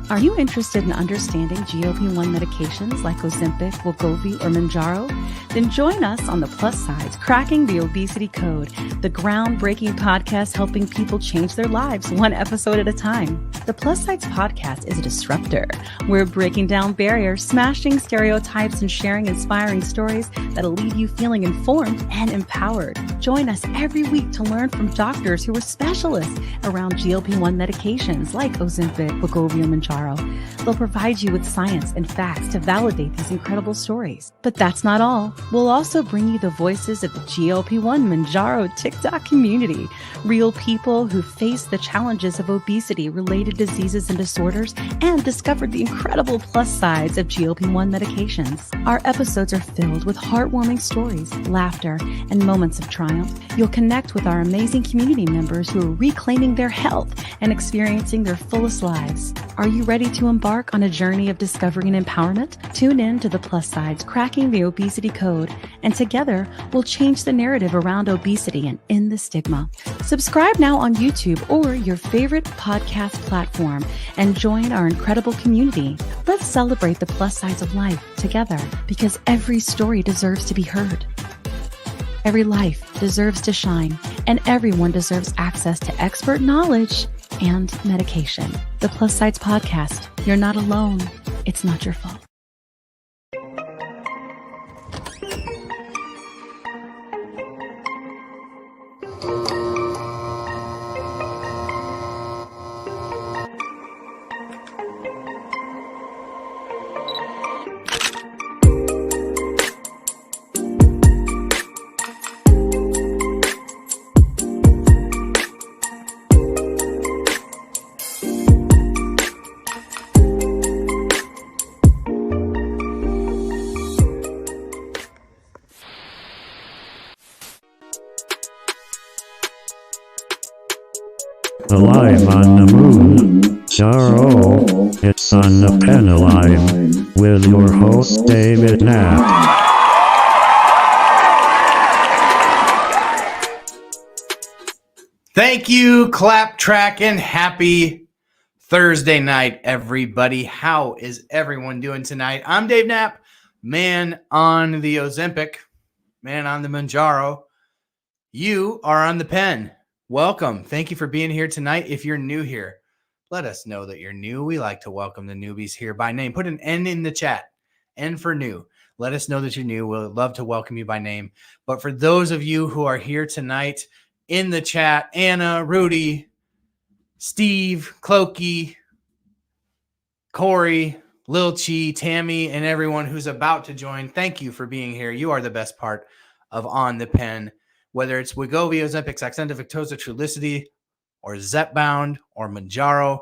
Are you interested in understanding GLP-1 medications like Ozempic, Wegovy, or Mounjaro? Then join us on The Plus Sides, Cracking the Obesity Code, the groundbreaking podcast helping people change their lives one episode at a time. The Plus Sides podcast is a disruptor. We're breaking down barriers, smashing stereotypes, and sharing inspiring stories that'll leave you feeling informed and empowered. Join us every week to learn from doctors who are specialists around GLP-1 medications like Ozempic, Wegovy, and Mounjaro. They'll provide you with science and facts to validate these incredible stories. But that's not all. We'll also bring you the voices of the GLP-1 Mounjaro TikTok community, real people who face the challenges of obesity-related diseases and disorders and discovered the incredible plus sides of GLP-1 medications. Our episodes are filled with heartwarming stories, laughter, and moments of triumph. You'll connect with our amazing community members who are reclaiming their health and experiencing their fullest lives. Are you ready to embark on a journey of discovery and empowerment? Tune in to The Plus Sides, Cracking the Obesity Code, and together we'll change the narrative around obesity and end the stigma. Subscribe now on YouTube or your favorite podcast platform and join our incredible community. Let's celebrate the plus sides of life together, because every story deserves to be heard. Every life deserves to shine, and everyone deserves access to expert knowledge and medication. The Plus Sides Podcast. You're not alone. It's not your fault. Alive on the moon, Sorrow, it's on the pen alive, with your host Dave Knapp. Thank you, Clap Track, and happy Thursday night, everybody. How is everyone doing tonight? I'm Dave Knapp, man on the Ozempic, man on the Mounjaro. You are on the pen. Welcome. Thank you for being here tonight. If you're new here, let us know that you're new. We like to welcome the newbies here by name. Put an N in the chat. N for new. Let us know that you're new. We'll love to welcome you by name. But for those of you who are here tonight in the chat, Anna, Rudy, Steve, Clokey, Corey, Lil Chi, Tammy, and everyone who's about to join, thank you for being here. You are the best part of On the Pen. Whether it's Wegovy, Ozempic, Saxenda, Victoza, Trulicity, or Zepbound, or Mounjaro,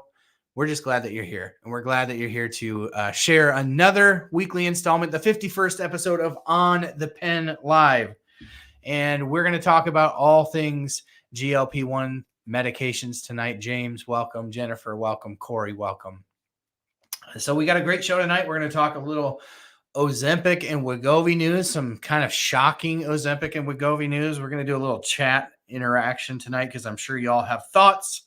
we're just glad that you're here. And we're glad that you're here to share another weekly installment, the 51st episode of On the Pen Live. And we're going to talk about all things GLP-1 medications tonight. James, welcome. Jennifer, welcome. Corey, welcome. So we got a great show tonight. We're going to talk a little Ozempic and Wegovy news, some kind of shocking Ozempic and Wegovy news. We're going to do a little chat interaction tonight because I'm sure you all have thoughts.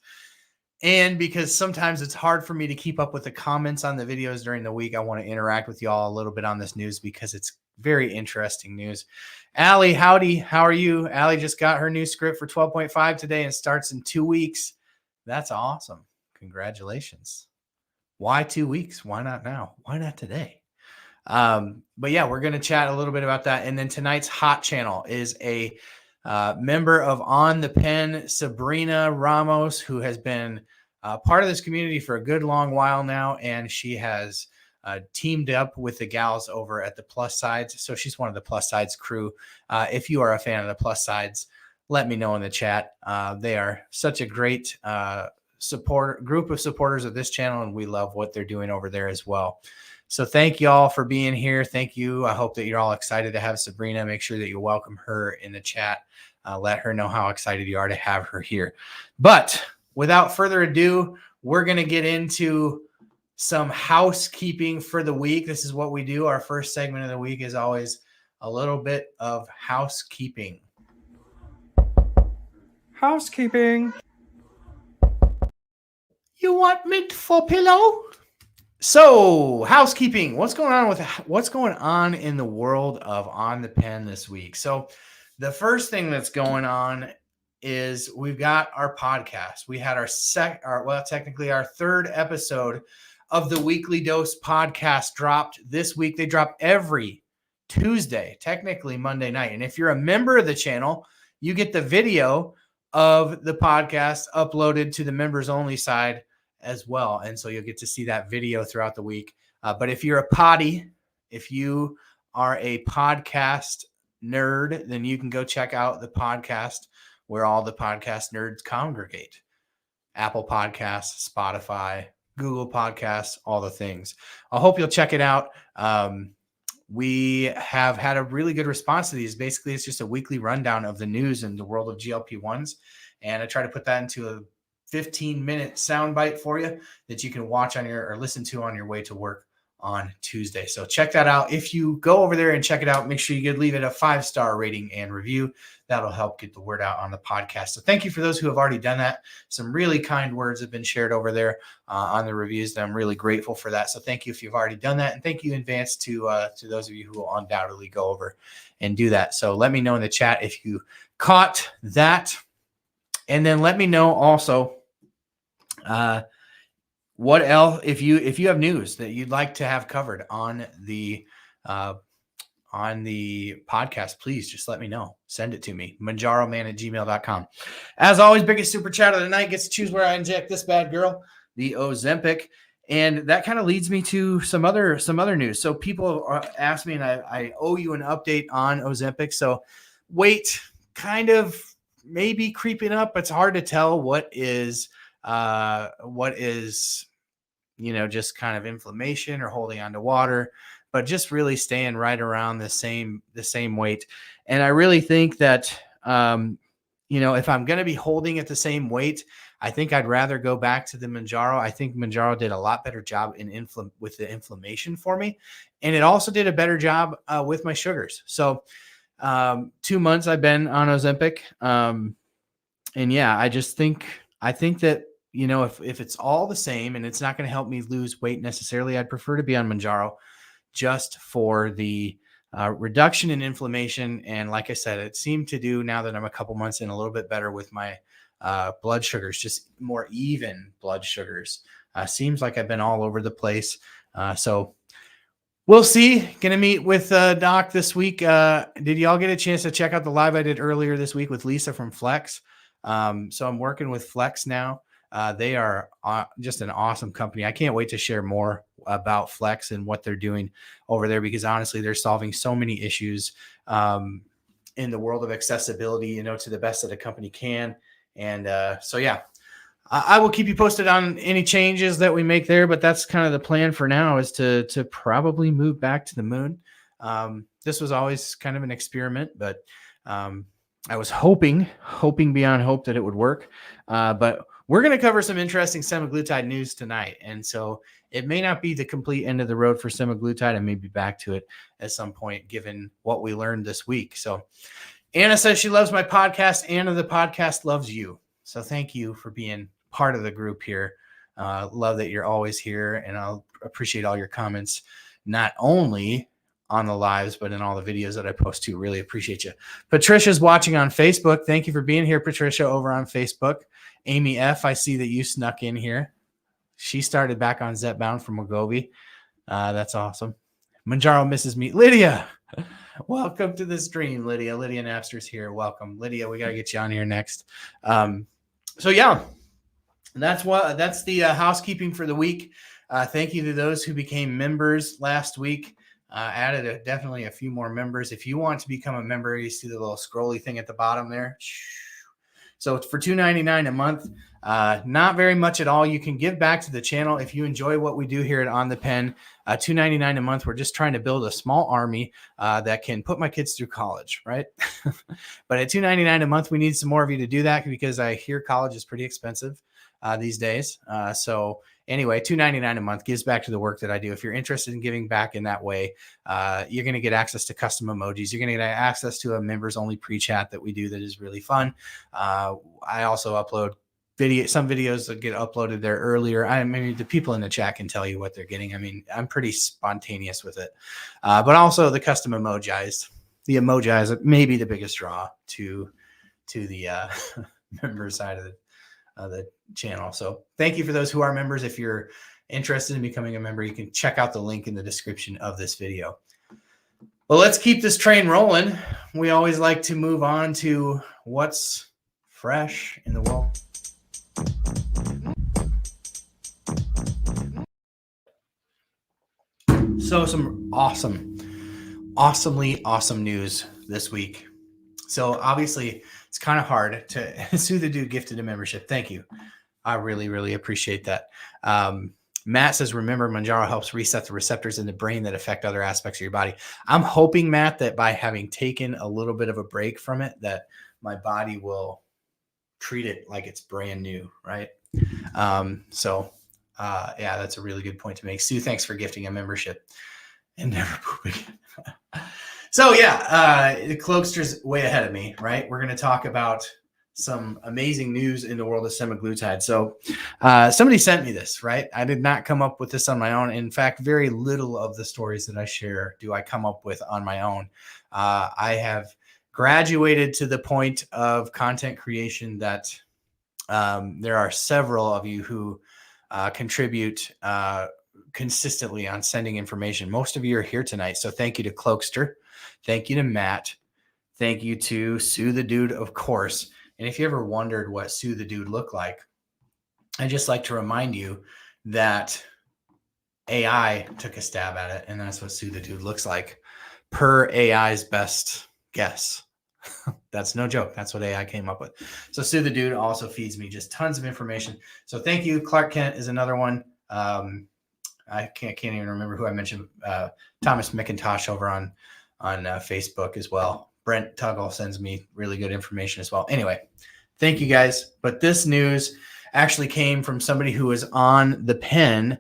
And because sometimes it's hard for me to keep up with the comments on the videos during the week, I want to interact with you all a little bit on this news because it's very interesting news. Allie, howdy. How are you? Allie just got her new script for 12.5 today and starts in 2 weeks. That's awesome. Congratulations. Why 2 weeks? Why not now? Why not today? But yeah, we're going to chat a little bit about that. And then tonight's hot channel is a member of On the Pen, Sabrina Ramos, who has been part of this community for a good long while now. And she has teamed up with the gals over at the Plus Sides. So she's one of the Plus Sides crew. If you are a fan of the Plus Sides, let me know in the chat. They are such a great group of supporters of this channel, and we love what they're doing over there as well. So thank you all for being here. Thank you. I hope that you're all excited to have Sabrina. Make sure that you welcome her in the chat. Let her know how excited you are to have her here. But without further ado, we're going to get into some housekeeping for the week. This is what we do. Our first segment of the week is always a little bit of housekeeping. Housekeeping. You want mint for pillow? So, housekeeping. What's going on in the world of On the Pen this week? So, the first thing that's going on is we've got our podcast. We had technically our third episode of the Weekly Dose podcast dropped this week. They drop every Tuesday, technically Monday night. And if you're a member of the channel, you get the video of the podcast uploaded to the members only side as well. And so you'll get to see that video throughout the week. But if you're if you are a podcast nerd, then you can go check out the podcast where all the podcast nerds congregate. Apple Podcasts, Spotify, Google Podcasts, all the things. I hope you'll check it out. We have had a really good response to these. Basically, it's just a weekly rundown of the news in the world of GLP-1s. And I try to put that into a 15-minute soundbite for you that you can watch or listen to on your way to work on Tuesday. So check that out. If you go over there and check it out, make sure you leave it a 5-star rating and review. That'll help get the word out on the podcast. So thank you for those who have already done that. Some really kind words have been shared over there on the reviews. I'm really grateful for that. So thank you if you've already done that. And thank you in advance to those of you who will undoubtedly go over and do that. So let me know in the chat if you caught that. And then let me know also what else, if you have news that you'd like to have covered on the podcast, please just let me know. Send it to me, manjaroman@gmail.com. As always, biggest super chat of the night gets to choose where I inject this bad girl, the Ozempic. And that kind of leads me to some other news. So people ask me, and I owe you an update on Ozempic. So weight kind of maybe creeping up. It's hard to tell what is just kind of inflammation or holding on to water, but just really staying right around the same weight. And I really think that, if I'm going to be holding at the same weight, I think I'd rather go back to the Mounjaro. I think Mounjaro did a lot better job with the inflammation for me. And it also did a better job with my sugars. So 2 months I've been on Ozempic. And yeah, I think that, if it's all the same and it's not going to help me lose weight necessarily, I'd prefer to be on Mounjaro just for the reduction in inflammation. And like I said, it seemed to do, now that I'm a couple months in, a little bit better with my blood sugars, just more even blood sugars. Seems like I've been all over the place. So we'll see. Going to meet with Doc this week. Did y'all get a chance to check out the live I did earlier this week with Lisa from Flex? So I'm working with Flex now. They are just an awesome company. I can't wait to share more about Flex and what they're doing over there, because honestly, they're solving so many issues in the world of accessibility, to the best that a company can. And so, yeah, I will keep you posted on any changes that we make there, but that's kind of the plan for now, is to probably move back to the moon. This was always kind of an experiment, but I was hoping beyond hope that it would work. But we're going to cover some interesting semaglutide news tonight. And so it may not be the complete end of the road for semaglutide. I may be back to it at some point, given what we learned this week. So Anna says she loves my podcast. Anna, the podcast loves you. So thank you for being part of the group here. Love that you're always here. And I'll appreciate all your comments, not only on the lives, but in all the videos that I post too. Really appreciate you. Patricia's watching on Facebook. Thank you for being here, Patricia, over on Facebook. Amy F., I see that you snuck in here. She started back on Zepbound from Wegovy. That's awesome. Mounjaro misses me. Lydia, welcome to the stream, Lydia. Lydia Napster's here. Welcome. Lydia, we got to get you on here next. So yeah, that's the housekeeping for the week. Thank you to those who became members last week. Added definitely a few more members. If you want to become a member, you see the little scrolly thing at the bottom there. So for $2.99 a month, not very much at all. You can give back to the channel if you enjoy what we do here at On the Pen. $2.99 a month. We're just trying to build a small army that can put my kids through college, right? But at $2.99 a month, we need some more of you to do that, because I hear college is pretty expensive these days. So anyway, $2.99 a month gives back to the work that I do. If you're interested in giving back in that way, you're going to get access to custom emojis. You're going to get access to a members only pre-chat that we do that is really fun. I also upload some videos that get uploaded there earlier. I mean, the people in the chat can tell you what they're getting. I mean, I'm pretty spontaneous with it. But also the custom emojis. The emojis may be the biggest draw to the member side of the channel. So thank you for those who are members. If you're interested in becoming a member, you can check out the link in the description of this video. Well, let's keep this train rolling. We always like to move on to what's fresh in the world. So some awesomely awesome news this week. So obviously it's kind of hard to Sue the Dude gifted a membership. Thank you. I really, really appreciate that. Matt says, remember, Mounjaro helps reset the receptors in the brain that affect other aspects of your body. I'm hoping, Matt, that by having taken a little bit of a break from it, that my body will treat it like it's brand new, right? Yeah, that's a really good point to make. Sue, thanks for gifting a membership. And never poop again. So yeah, the Cloakster's way ahead of me, right? We're going to talk about some amazing news in the world of semaglutide. So somebody sent me this, right? I did not come up with this on my own. In fact, very little of the stories that I share do I come up with on my own. I have graduated to the point of content creation that there are several of you who contribute consistently on sending information. Most of you are here tonight. So thank you to Cloakster. Thank you to Matt. Thank you to Sue the Dude, of course. And if you ever wondered what Sue the Dude looked like, I'd just like to remind you that AI took a stab at it, and that's what Sue the Dude looks like per AI's best guess. That's no joke. That's what AI came up with. So Sue the Dude also feeds me just tons of information. So thank you. Clark Kent is another one. I can't even remember who I mentioned. Thomas McIntosh over on Facebook as well. Brent Tuggle sends me really good information as well. Anyway, thank you guys. But this news actually came from somebody who was on the Pen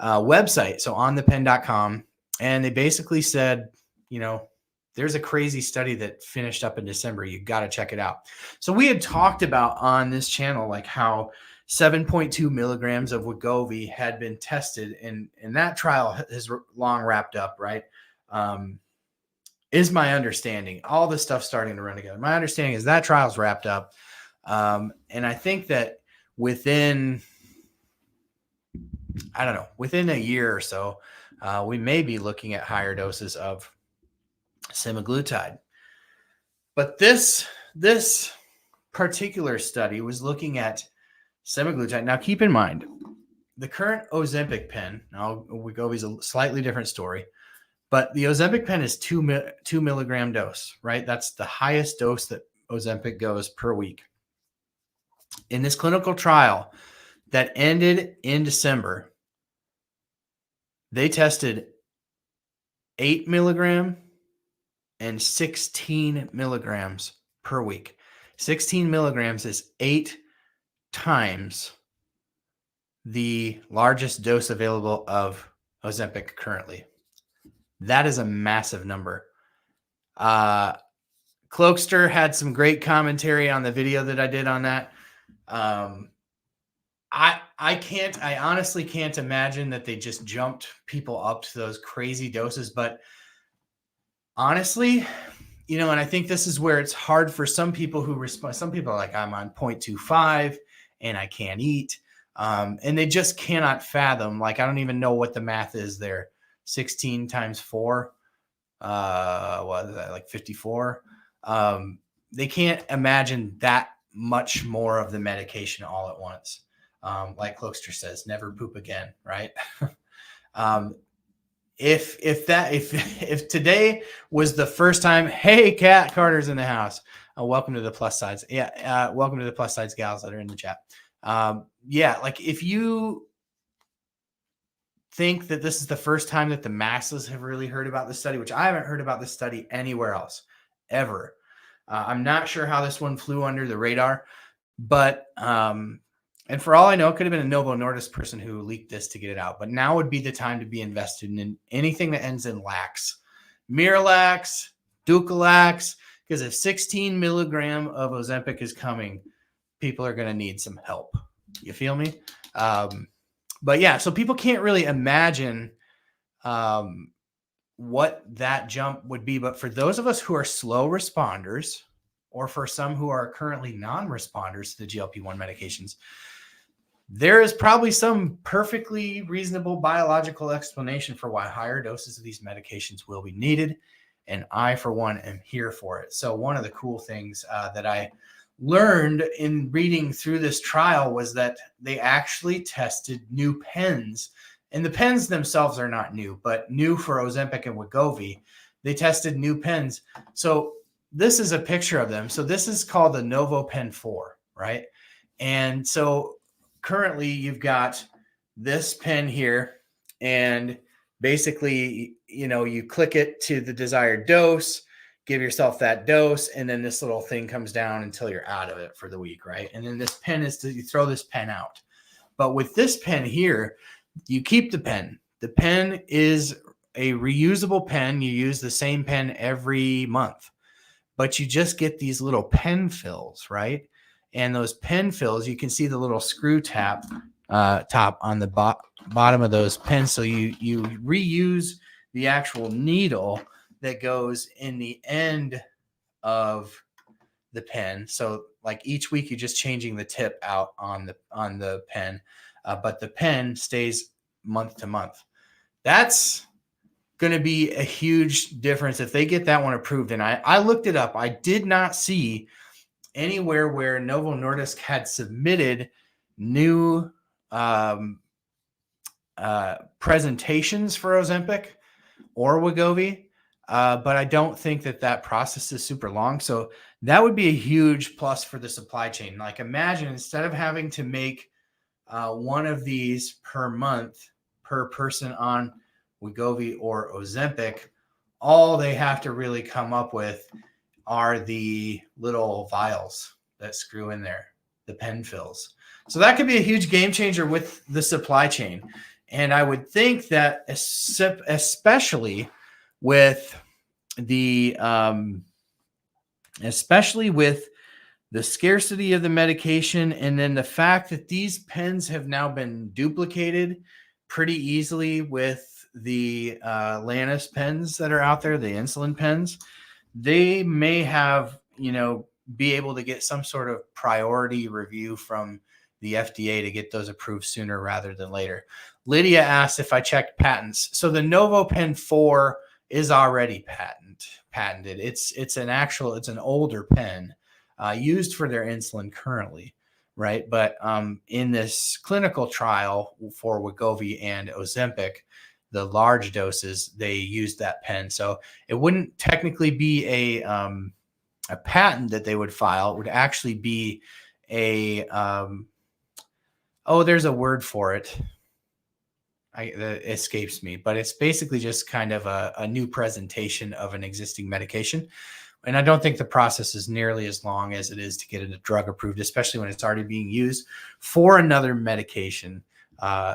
website. So on thepen.com. And they basically said, you know, there's a crazy study that finished up in December. You got to check it out. So we had talked about on this channel, like how 7.2 milligrams of Wegovy had been tested, and that trial has long wrapped up, right? Is my understanding. All this stuff starting to run together. My understanding is that trial's wrapped up. And I think that within a year or so, we may be looking at higher doses of semaglutide. But this particular study was looking at semaglutide. Now, keep in mind, the current Ozempic pen, now Wegovy's a slightly different story, but the Ozempic pen is 2 milligram dose, right? That's the highest dose that Ozempic goes per week. In this clinical trial that ended in December, they tested 8 milligram and 16 milligrams per week. 16 milligrams is 8 times the largest dose available of Ozempic currently. That is a massive number. Cloakster had some great commentary on the video that I did on that. I honestly can't imagine that they just jumped people up to those crazy doses, but honestly, you know, and I think this is where it's hard for some people who respond. Some people are like, I'm on 0.25 and I can't eat. And they just cannot fathom. Like, I don't even know what the math is there. 16 times 4. What is that? Like 54. They can't imagine that much more of the medication all at once. Like Cloakster says, never poop again. Right. If today was the first time, hey, Kat Carter's in the house. Welcome to the plus sides. Yeah. Welcome to the plus sides gals that are in the chat. Yeah. Like, if you think that this is the first time that the masses have really heard about this study, which I haven't heard about this study anywhere else ever. I'm not sure how this one flew under the radar, but, and for all I know, it could have been a Novo Nordisk person who leaked this to get it out. But now would be the time to be invested in anything that ends in lax, Miralax, Ducalax, because if 16 milligram of Ozempic is coming, people are going to need some help. You feel me? But yeah, so people can't really imagine what that jump would be. But for those of us who are slow responders, or for some who are currently non-responders to the GLP-1 medications, there is probably some perfectly reasonable biological explanation for why higher doses of these medications will be needed. And I, for one, am here for it. So one of the cool things that I learned in reading through this trial was that they actually tested new pens. And the pens themselves are not new, but new for Ozempic and Wegovy. They tested new pens. So this is a picture of them. So this is called the Novo Pen 4, right? And so currently you've got this pen here, and basically, you know, you click it to the desired dose, give yourself that dose, and then this little thing comes down until you're out of it for the week, right? And then this pen is you throw this pen out. But with this pen here, you keep the pen. The pen is a reusable pen. You use the same pen every month, but you just get these little pen fills, right? And those pen fills, you can see the little screw top on the bottom of those pens. So you reuse the actual needle that goes in the end of the pen. So like each week, you're just changing the tip out on the pen, but the pen stays month to month. That's going to be a huge difference if they get that one approved. And I looked it up. I did not see anywhere where Novo Nordisk had submitted new presentations for Ozempic or Wegovy, but I don't think that process is super long. So that would be a huge plus for the supply chain. Like imagine instead of having to make one of these per month per person on Wegovy or Ozempic, all they have to really come up with are the little vials that screw in there, the pen fills. So that could be a huge game changer with the supply chain. And I would think that especially with the scarcity of the medication, and then the fact that these pens have now been duplicated pretty easily with the Lantus pens that are out there, the insulin pens, they may have, be able to get some sort of priority review from the FDA to get those approved sooner rather than later. Lydia asked if I checked patents. So the Novo Pen 4 is already patented. It's an older pen used for their insulin currently, right? But in this clinical trial for Wegovy and Ozempic, the large doses, they used that pen. So it wouldn't technically be a patent that they would file. It would actually be there's a word for it. That escapes me, but it's basically just kind of a new presentation of an existing medication. And I don't think the process is nearly as long as it is to get a drug approved, especially when it's already being used for another medication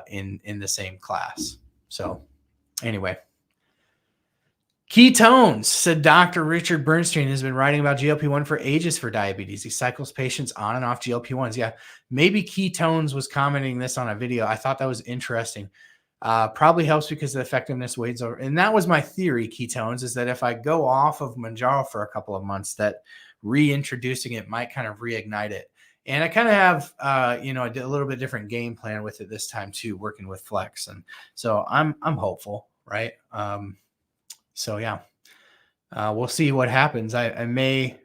in the same class. So anyway, ketones, said Dr. Richard Bernstein, has been writing about GLP-1 for ages for diabetes. He cycles patients on and off GLP-1s. Yeah, maybe ketones was commenting this on a video. I thought that was interesting. Probably helps because the effectiveness wanes over. And that was my theory, ketones, is that if I go off of Mounjaro for a couple of months, that reintroducing it might kind of reignite it. And I kind of have, I did a little bit different game plan with it this time too, working with Flex. And so I'm hopeful, right? So yeah, we'll see what happens. I may,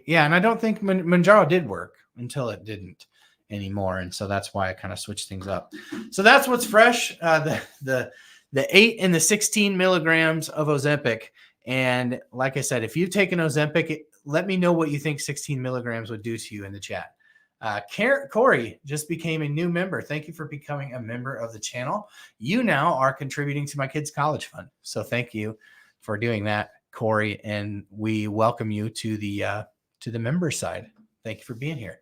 yeah. And I don't think Mounjaro did work until it didn't anymore. And so that's why I kind of switched things up. So that's what's fresh. The 8 and the 16 milligrams of Ozempic. And like I said, if you've taken Ozempic, let me know what you think 16 milligrams would do to you in the chat. Corey just became a new member. Thank you for becoming a member of the channel. You now are contributing to my kids' college fund. So thank you for doing that, Corey. And we welcome you to the member side. Thank you for being here.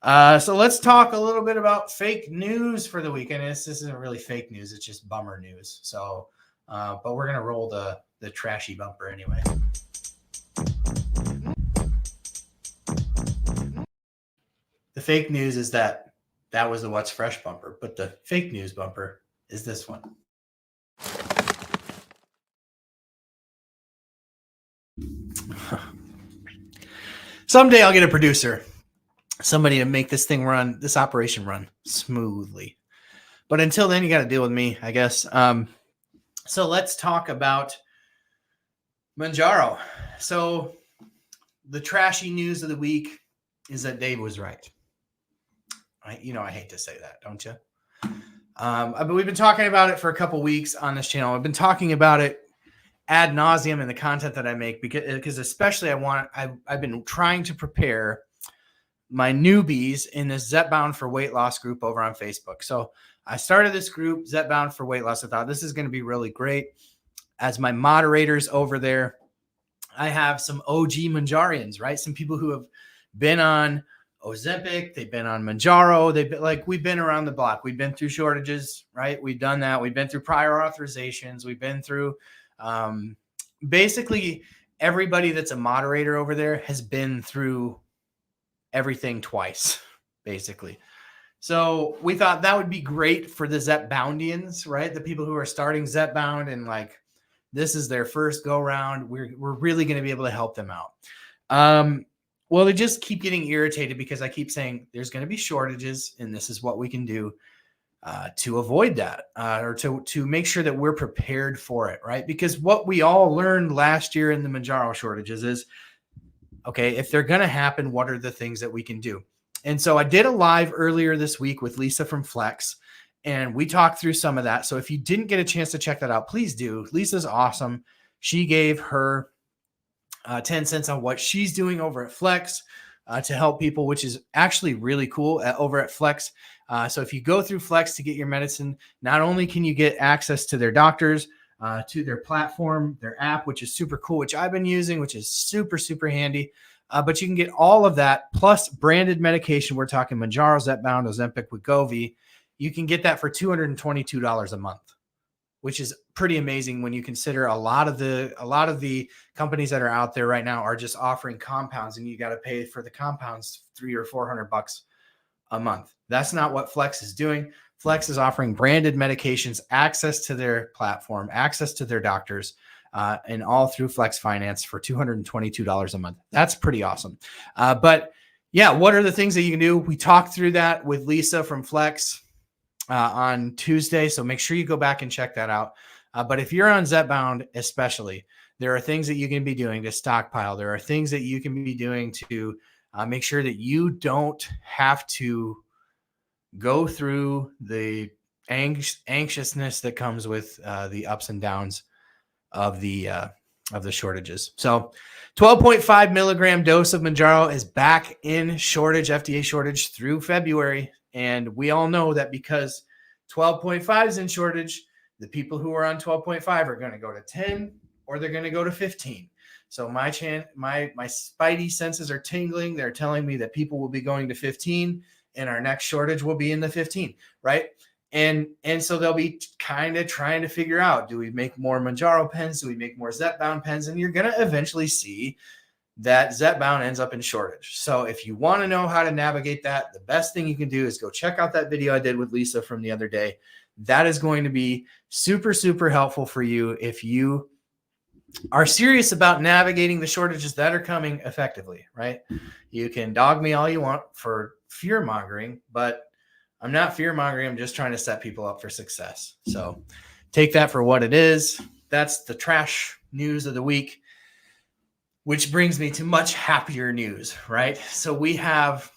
So let's talk a little bit about fake news for the weekend. This isn't really fake news. It's just bummer news. So, but we're going to roll the trashy bumper anyway. The fake news is that was the What's Fresh bumper, but the fake news bumper is this one. Someday I'll get a producer, somebody to make this operation run smoothly. But until then, you got to deal with me, I guess. So let's talk about Mounjaro. So the trashy news of the week is that Dave was right. I hate to say that, don't you? But we've been talking about it for a couple weeks on this channel. I've been talking about it ad nauseum in the content that I make because especially I've been trying to prepare my newbies in this Zepbound for Weight Loss group over on Facebook. So I started this group, Zepbound for Weight Loss. I thought this is going to be really great. As my moderators over there, I have some OG Mounjarians, right? Some people who have been on Ozempic, they've been on Mounjaro. We've been around the block. We've been through shortages, right? We've done that. We've been through prior authorizations. We've been through basically everybody that's a moderator over there has been through everything twice, basically. So we thought that would be great for the Zepboundians, right? The people who are starting Zepbound and this is their first go round. We're really going to be able to help them out. Well, they just keep getting irritated because I keep saying there's going to be shortages and this is what we can do to avoid that or to make sure that we're prepared for it, right? Because what we all learned last year in the Mounjaro shortages is, okay, if they're going to happen, what are the things that we can do? And so I did a live earlier this week with Lisa from Flex, and we talked through some of that. So if you didn't get a chance to check that out, please do. Lisa's awesome. She gave her 10 cents on what she's doing over at Flex to help people, which is actually really cool over at Flex. So if you go through Flex to get your medicine, not only can you get access to their doctors, to their platform, their app, which is super cool, which I've been using, which is super, super handy. But you can get all of that plus branded medication. We're talking Mounjaro, Zepbound, Ozempic, Wegovy. You can get that for $222 a month, which is pretty amazing when you consider a lot of the companies that are out there right now are just offering compounds, and you got to pay for the compounds $300 or $400 a month. That's not what Flex is doing. Flex is offering branded medications, access to their platform, access to their doctors, and all through Flex Finance for $222 a month. That's pretty awesome. But yeah, what are the things that you can do? We talked through that with Lisa from Flex on Tuesday. So make sure you go back and check that out. But if you're on Zepbound, especially, there are things that you can be doing to stockpile. There are things that you can be doing to make sure that you don't have to go through the anxiousness that comes with the ups and downs of the shortages. So 12.5 milligram dose of Mounjaro is back in shortage, FDA shortage through February. And we all know that because 12.5 is in shortage, the people who are on 12.5 are going to go to 10 or they're going to go to 15. So my spidey senses are tingling. They're telling me that people will be going to 15 and our next shortage will be in the 15, right? And so they'll be kind of trying to figure out, do we make more Mounjaro pens? Do we make more Zepbound pens? And you're going to eventually see that Zepbound ends up in shortage. So if you want to know how to navigate that, the best thing you can do is go check out that video I did with Lisa from the other day. That is going to be super, super helpful for you if you are serious about navigating the shortages that are coming effectively, right? You can dog me all you want for fear mongering, but I'm not fear mongering. I'm just trying to set people up for success. So take that for what it is. That's the trash news of the week, which brings me to much happier news, right? So we have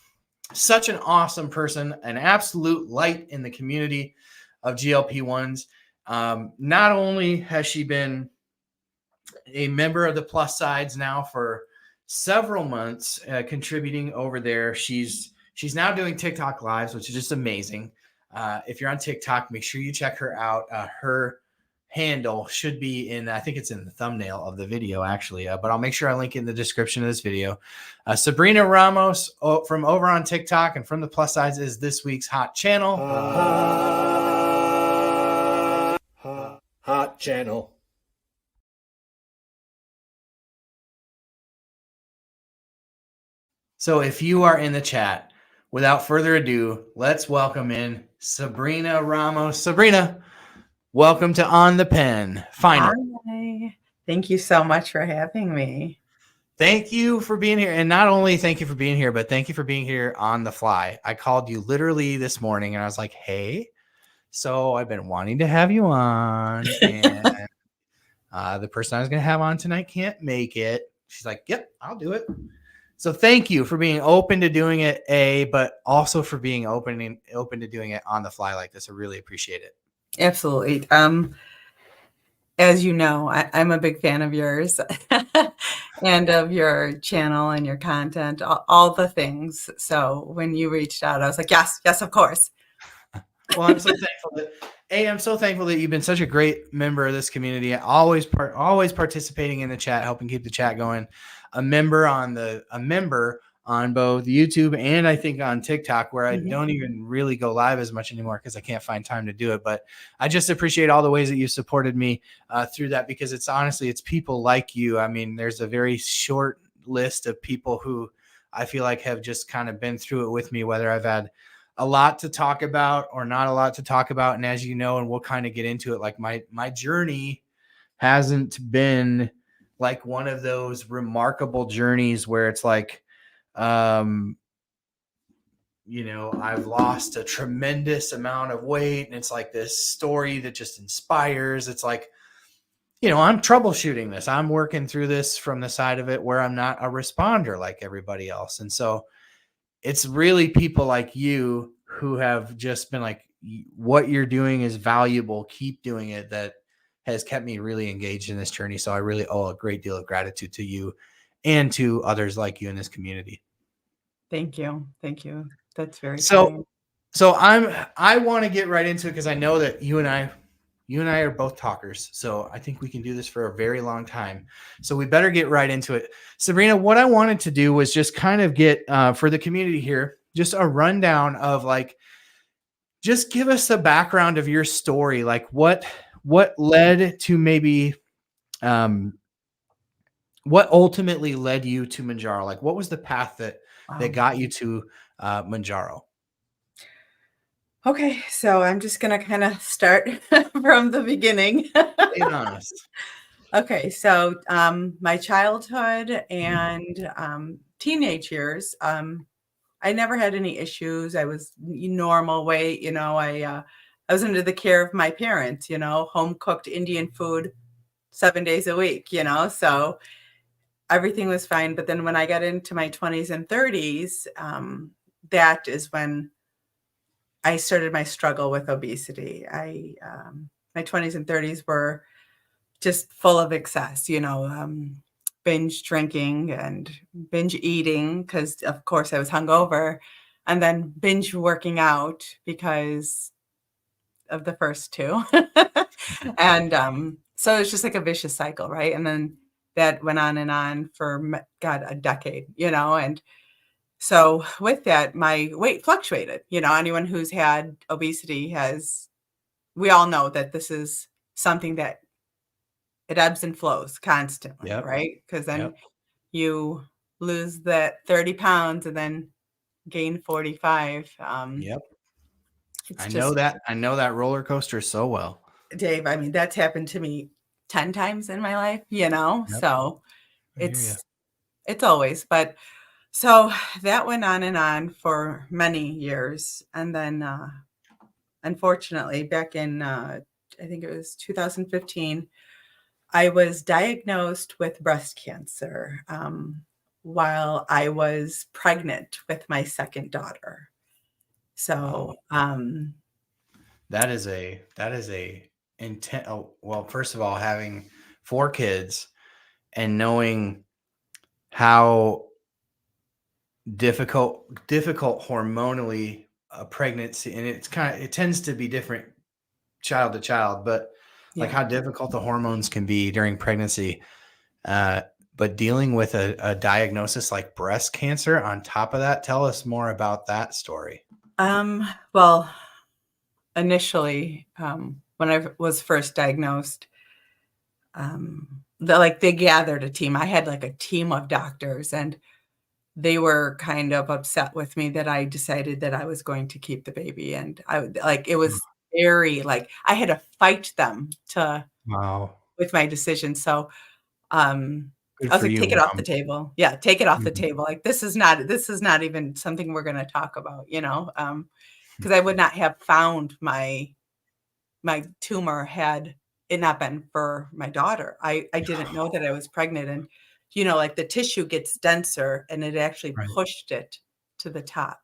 such an awesome person, an absolute light in the community of GLP-1s. Not only has she been a member of the plus sides now for several months, contributing over there. She's now doing TikTok lives, which is just amazing. If you're on TikTok, make sure you check her out. Her handle should be I think it's in the thumbnail of the video actually, but I'll make sure I link in the description of this video. Sabrina Ramos from over on TikTok and from the plus sides is this week's hot channel. Hot channel. So if you are in the chat, without further ado, let's welcome in Sabrina Ramos. Sabrina, welcome to On the Pen. Finally. Hi. Thank you so much for having me. Thank you for being here. And not only thank you for being here, but thank you for being here on the fly. I called you literally this morning and I was like, hey, so I've been wanting to have you on. And the person I was going to have on tonight can't make it. She's like, yep, I'll do it. So thank you for being open to doing it, but also for being open to doing it on the fly like this. I really appreciate it. Absolutely. As you know, I'm a big fan of yours and of your channel and your content, all the things. So when you reached out, I was like, yes, of course. Well, I'm so thankful that you've been such a great member of this community. Always participating in the chat, helping keep the chat going. A member on both YouTube and I think on TikTok, where I don't even really go live as much anymore because I can't find time to do it. But I just appreciate all the ways that you supported me through that, because it's people like you. I mean, there's a very short list of people who I feel like have just kind of been through it with me, whether I've had a lot to talk about or not a lot to talk about. And as you know, and we'll kind of get into it, like my journey hasn't been like one of those remarkable journeys where it's like, I've lost a tremendous amount of weight and it's like this story that just inspires. It's like, I'm troubleshooting this. I'm working through this from the side of it where I'm not a responder like everybody else. And so it's really people like you who have just been like, what you're doing is valuable. Keep doing it. That has kept me really engaged in this journey. So I really owe a great deal of gratitude to you and to others like you in this community. Thank you. That's very kind. So I want to get right into it because I know that you and I are both talkers. So I think we can do this for a very long time. So we better get right into it. Sabrina, what I wanted to do was just kind of get for the community here, just a rundown of just give us the background of your story. Like what led to maybe, what ultimately led you to Mounjaro? Like what was the path that got you to Mounjaro? Okay, so I'm just going to kind of start from the beginning. Be honest. Okay, so my childhood and teenage years, I never had any issues. I was normal weight, I was under the care of my parents, home cooked Indian food 7 days a week, so everything was fine. But then when I got into my 20s and 30s, that is when I started my struggle with obesity. My 20s and 30s were just full of excess, binge drinking and binge eating because, of course, I was hungover, and then binge working out because of the first two. And so it's just like a vicious cycle, right? And then that went on and on for, God, a decade, and so with that, my weight fluctuated. Anyone who's had obesity we all know that this is something that it ebbs and flows constantly, right? Because then you lose that 30 pounds and then gain 45. I know that roller coaster so well. Dave, I mean, that's happened to me 10 times in my life, so it's always, but so that went on and on for many years. And then, unfortunately, back in, I think it was 2015, I was diagnosed with breast cancer while I was pregnant with my second daughter. So, that is a intent. Well, first of all, having 4 kids and knowing how difficult hormonally a pregnancy, and it tends to be different child to child, but like how difficult the hormones can be during pregnancy. But dealing with a diagnosis like breast cancer on top of that, tell us more about that story. Well, initially, when I was first diagnosed, they gathered a team. I had like a team of doctors, and they were kind of upset with me that I decided that I was going to keep the baby. And it was very, like, I had to fight them Wow. with my decision. So, Good I was for like, you, "Take it off the mom. table." Yeah, take it off the Mhm. table. Like, this is not even something we're gonna talk about, because I would not have found my tumor had it not been for my daughter. I didn't know that I was pregnant, and, like, the tissue gets denser, and it actually Right. pushed it to the top.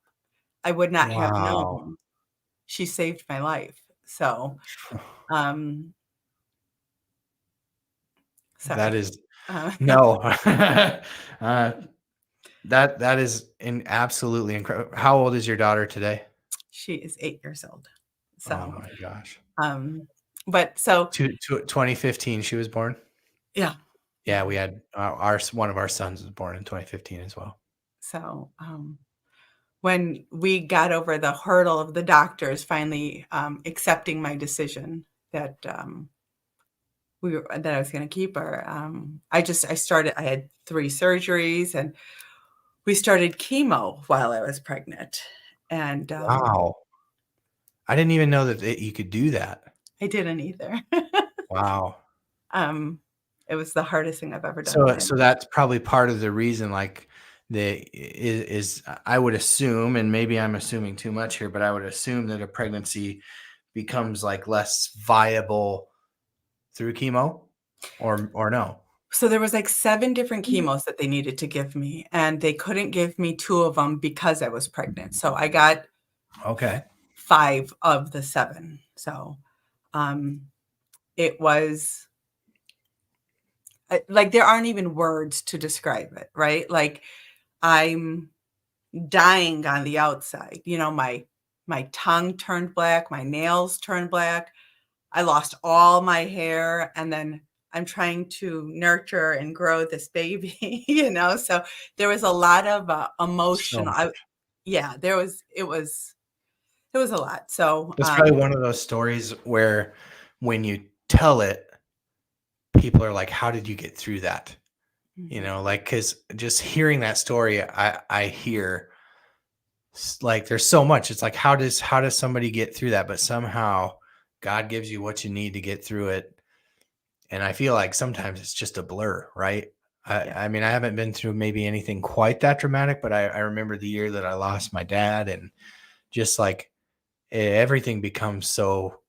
I would not have Wow. known. She saved my life. So, um, That sorry. is Uh, no. uh, that is absolutely incredible. How old is your daughter today? she is 8 years old. Oh So, my gosh. um, but so 2015 she was born? yeah, Yeah, yeah. we had our one of our sons was born in 2015 as well. So, when we got over the hurdle of the doctors finally, accepting my decision that, that I was gonna keep her, I had 3 surgeries, and we started chemo while I was pregnant, and, Wow. I didn't even know that you could do that. I didn't either. Wow. Um, it was the hardest thing I've ever done in So my so life. that's probably part of the reason, like, is I would assume, and maybe I'm assuming too much here, but I would assume that a pregnancy becomes, like, less viable through chemo or no? So there was, like, 7 different chemos that they needed to give me, and they couldn't give me 2 of them because I was pregnant. So I got Okay. 5 of the 7. So, um, it was like, there aren't even words to describe it, right? Like, I'm dying on the outside, my tongue turned black, my nails turned black, I lost all my hair, and then I'm trying to nurture and grow this baby, so there was a lot of, So emotional much. yeah, it was a lot. So, That's probably one of those stories where when you tell it, people are like, "How did you get through that?" mhm, Like, because just hearing that story, I hear like there's so much. It's like how does somebody get through that? But somehow God gives you what you need to get through it. And I feel like sometimes it's just a blur, right? I, yeah, I mean, I haven't been through maybe anything quite that dramatic, but I remember the year that I lost my dad, and just like everything becomes so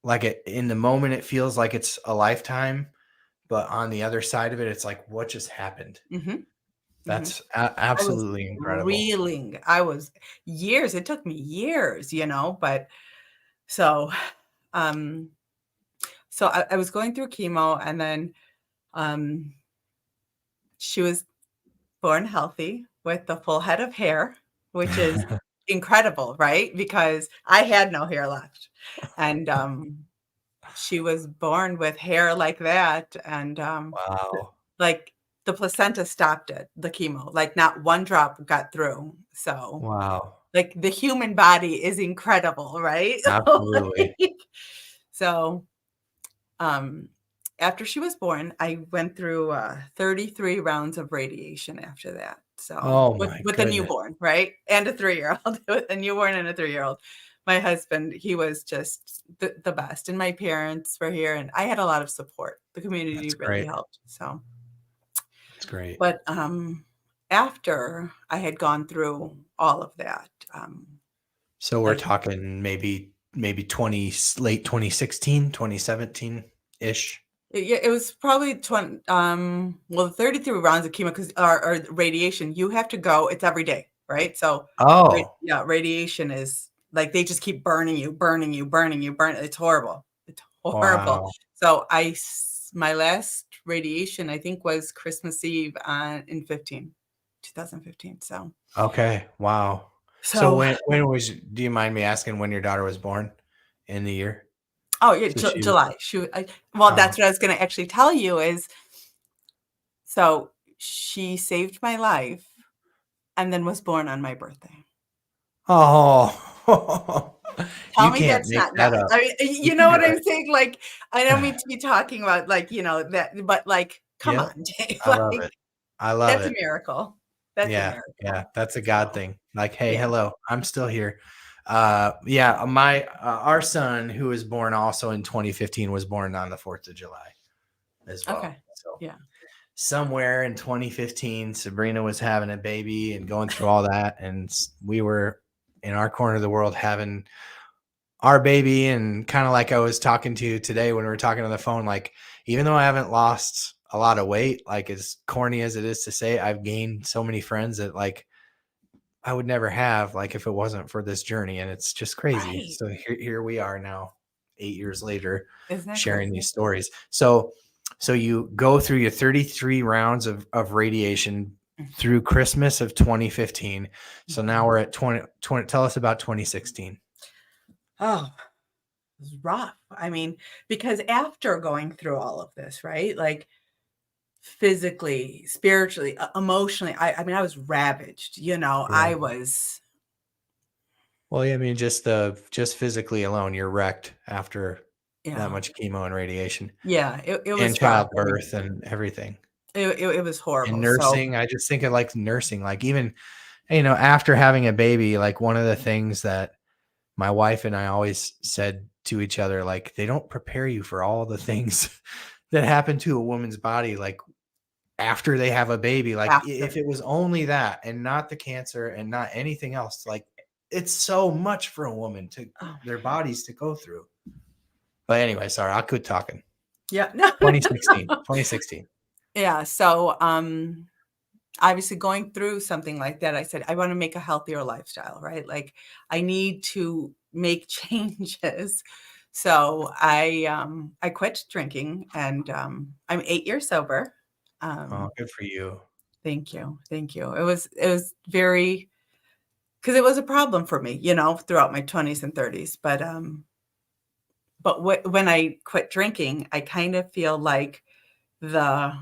like in the moment, it feels like it's a lifetime, but on the other side of it, it's like, what just happened? mhm, mhm. That's I was absolutely incredible. reeling. I was years, it took me years, but so, um, I was going through chemo, and then, um, she was born healthy with a full head of hair, which is incredible, right? Because I had no hair left. And, she was born with hair like that, and, Wow. like, the placenta stopped it, the chemo, like, not one drop got through. So, Wow. like, the human body is incredible, right? Absolutely. Like, so, um, after she was born, I went through, 33 rounds of radiation after that. So, Oh with my with a goodness. newborn, right? And a 3-year-old, with a newborn and a 3-year-old. My husband, he was just the best, and my parents were here, and I had a lot of support. The community That's really great. helped. So, That's great. but, after I had gone through all of that, So we're like, talking maybe 20 late 2016, 2017-ish. yeah, it was probably 20, well, 33 rounds of chemo, 'cause or radiation, you have to go, it's every day, right? So, Oh, yeah, radiation is like, they just keep burning you, burning you, burning you, it's horrible. It's horrible. wow. So, my last radiation, I think, was Christmas Eve on in 2015. So Okay, wow. So so when was do you mind me asking when your daughter was born in the year? oh, yeah, So she was July. Well, oh, that's what I was gonna actually tell you is, so she saved my life and then was born on my birthday. oh. Tell You me can't that's make not that God. up. I mean, You you know what got I'm saying? Like, I don't mean to be talking about, like, that, but, like, come Yep, on, Dave, I love like, it. I love that's a it. miracle. That's a Yeah. miracle. Yeah. That's a God So, thing. Like, hey, yeah. hello, I'm still here. Our son, who was born also in 2015, was born on the 4th of July as well. Okay. So Yeah. somewhere in 2015, Sabrina was having a baby and going through all that. And we were in our corner of the world having our baby. And kind of like I was talking to you today when we were talking on the phone, like, even though I haven't lost a lot of weight, like as corny as it is to say, I've gained so many friends that like I would never have, like, if it wasn't for this journey. And it's just crazy. Right. So here we are now, 8 years later, Isn't that sharing crazy? these stories. So you go through your 33 rounds of radiation through Christmas of 2015. So now we're at 20. Tell us about 2016. Oh, it was rough. I mean, because after going through all of this, right? Like physically, spiritually, emotionally, I mean, I was ravaged, Yeah. I was, Well, yeah, I mean, just physically alone, you're wrecked after that much chemo and radiation yeah, it and was rough. I mean, childbirth and everything. it was And horrible. So, nursing, I just think of like nursing, like even, after having a baby, like one of the things that my wife and I always said to each other, like, they don't prepare you for all the things that happen to a woman's body, like after they have a baby. Like after, if it was only that and not the cancer and not anything else, like it's so much for a woman to oh, their bodies to go through. But anyway, sorry, I quit talking. yeah, no, 2016. yeah. So, obviously going through something like that, I said, I want to make a healthier lifestyle, right? Like I need to make changes. So I quit drinking and I'm 8 years sober. Oh, good for you. Thank you. Thank you. It was very, because it was a problem for me, throughout my 20s and 30s. But when I quit drinking, I kind of feel like the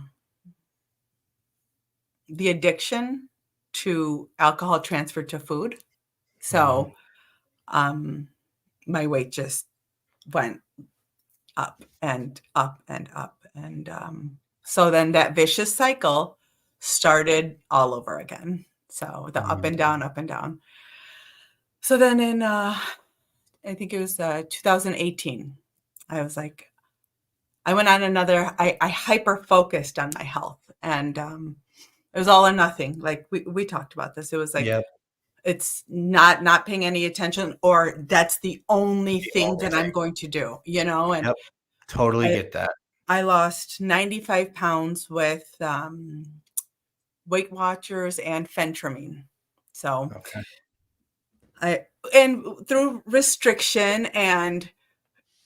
addiction to alcohol transferred to food. Mhm. So, my weight just went up and up and up. And so then that vicious cycle started all over again. So the up and down, up and down. So then in, I think it was 2018, I was like, I went on I hyper focused on my health. And it was all or nothing. Like we talked about this. It was like, Yep. it's not paying any attention, or that's the only The thing only that thing. I'm going to do, and Yep. Totally I get that. I lost 95 pounds with Weight Watchers and phentermine. So Okay. and through restriction and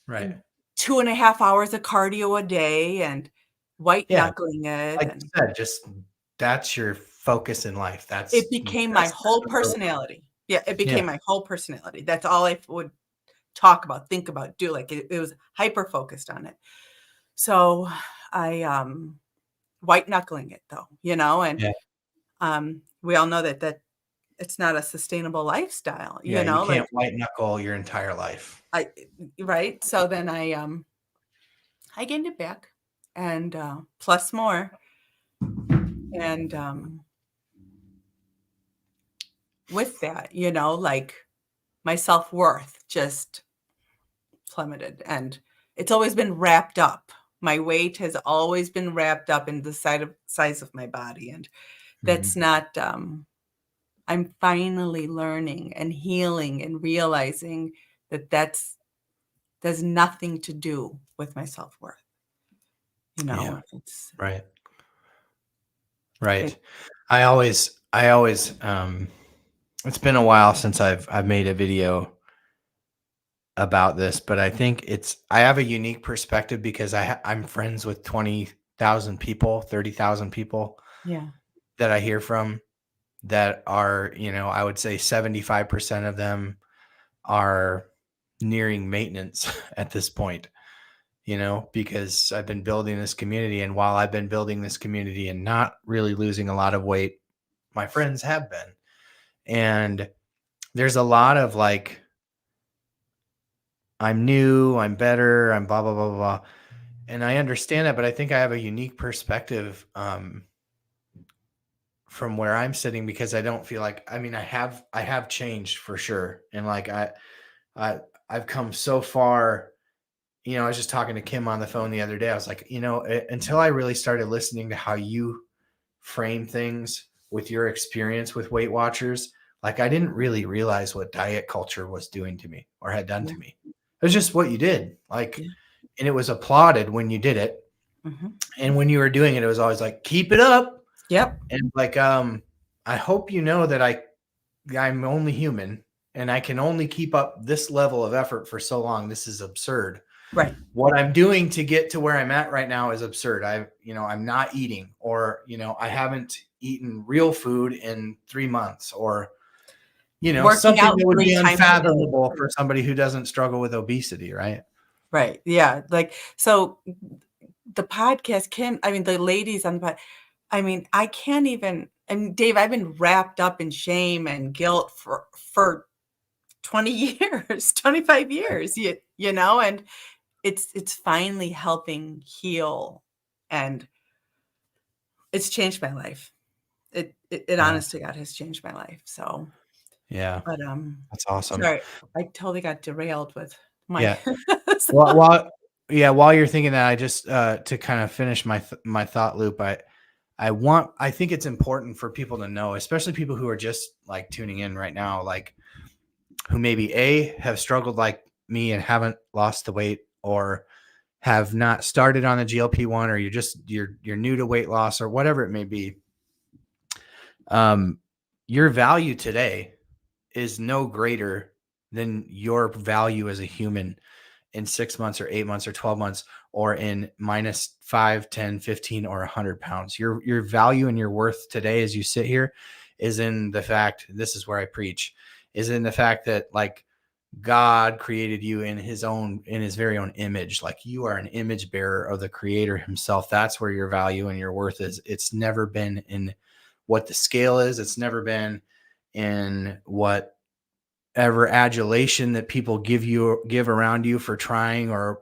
Right. 2.5 hours of cardio a day and white Yeah. knuckling it, Like you and said, just that's your focus in life. it became my That's whole the purpose. personality. Yeah, it Yeah. became my whole personality. That's all I would talk about, think about, do. Like it was hyper focused on it. So I white knuckling it though, and Yeah. we all know that it's not a sustainable lifestyle, Yeah. You can't like white knuckle your entire life. I right. So then I gained it back and plus more. And with that, like my self-worth just plummeted, and it's always been wrapped up. My weight has always been wrapped up in the size of my body, and that's Mhm. not I'm finally learning and healing and realizing that there's nothing to do with my self-worth. Yeah. It's Right. it Right. I always it's been a while since I've made a video about this, but I think I have a unique perspective because I'm friends with 20,000 people, 30,000 people yeah. that I hear from that are, I would say 75% of them are nearing maintenance at this point, because I've been building this community. And while I've been building this community and not really losing a lot of weight, my friends have been. And there's a lot of like, I'm new, I'm better, I'm blah, blah, blah, blah. And I understand that, but I think I have a unique perspective from where I'm sitting, because I don't feel like, I mean, I have changed for sure. And like, I've come so far. You know, I was just talking to Kim on the phone the other day. I was like, you know, until I really started listening to how you frame things with your experience with Weight Watchers, like I didn't really realize what diet culture was doing to me or had done Yeah. to me. It was just what you did. Like, Yeah. and it was applauded when you did it. Mhm. And when you were doing it, it was always like, keep it up. Yep. And like, I hope you know that I'm only human and I can only keep up this level of effort for so long. This is absurd. Right. What I'm doing to get to where I'm at right now is absurd. I'm not eating, or, I haven't eaten real food in 3 months, or, Working something out that would 3 be times a day. unfathomable for somebody who doesn't struggle with obesity. Right. Right. Yeah. Like, so the podcast the ladies on the pod, I can't even, and Dave, I've been wrapped up in shame and guilt for 20 years, 25 years, and it's finally helping heal, and it's changed my life. It Yeah. honest to God has changed my life. So, Yeah. but That's awesome. sorry, I totally got derailed with my Yeah. so- While you're thinking that, I just, to kind of finish my thought loop, I think it's important for people to know, especially people who are just like tuning in right now, like who maybe have struggled like me and haven't lost the weight, or have not started on the GLP-1, or you're new to weight loss, or whatever it may be. Your value today is no greater than your value as a human in 6 months or 8 months or 12 months, or in minus 5, 10, 15, or 100 pounds. Your value and your worth today as you sit here is in the fact, this is where I preach, is in the fact that like God created you in his very own image. Like, you are an image bearer of the creator himself. That's where your value and your worth is. It's never been in what the scale is. It's never been in whatever adulation that people give around you for trying, or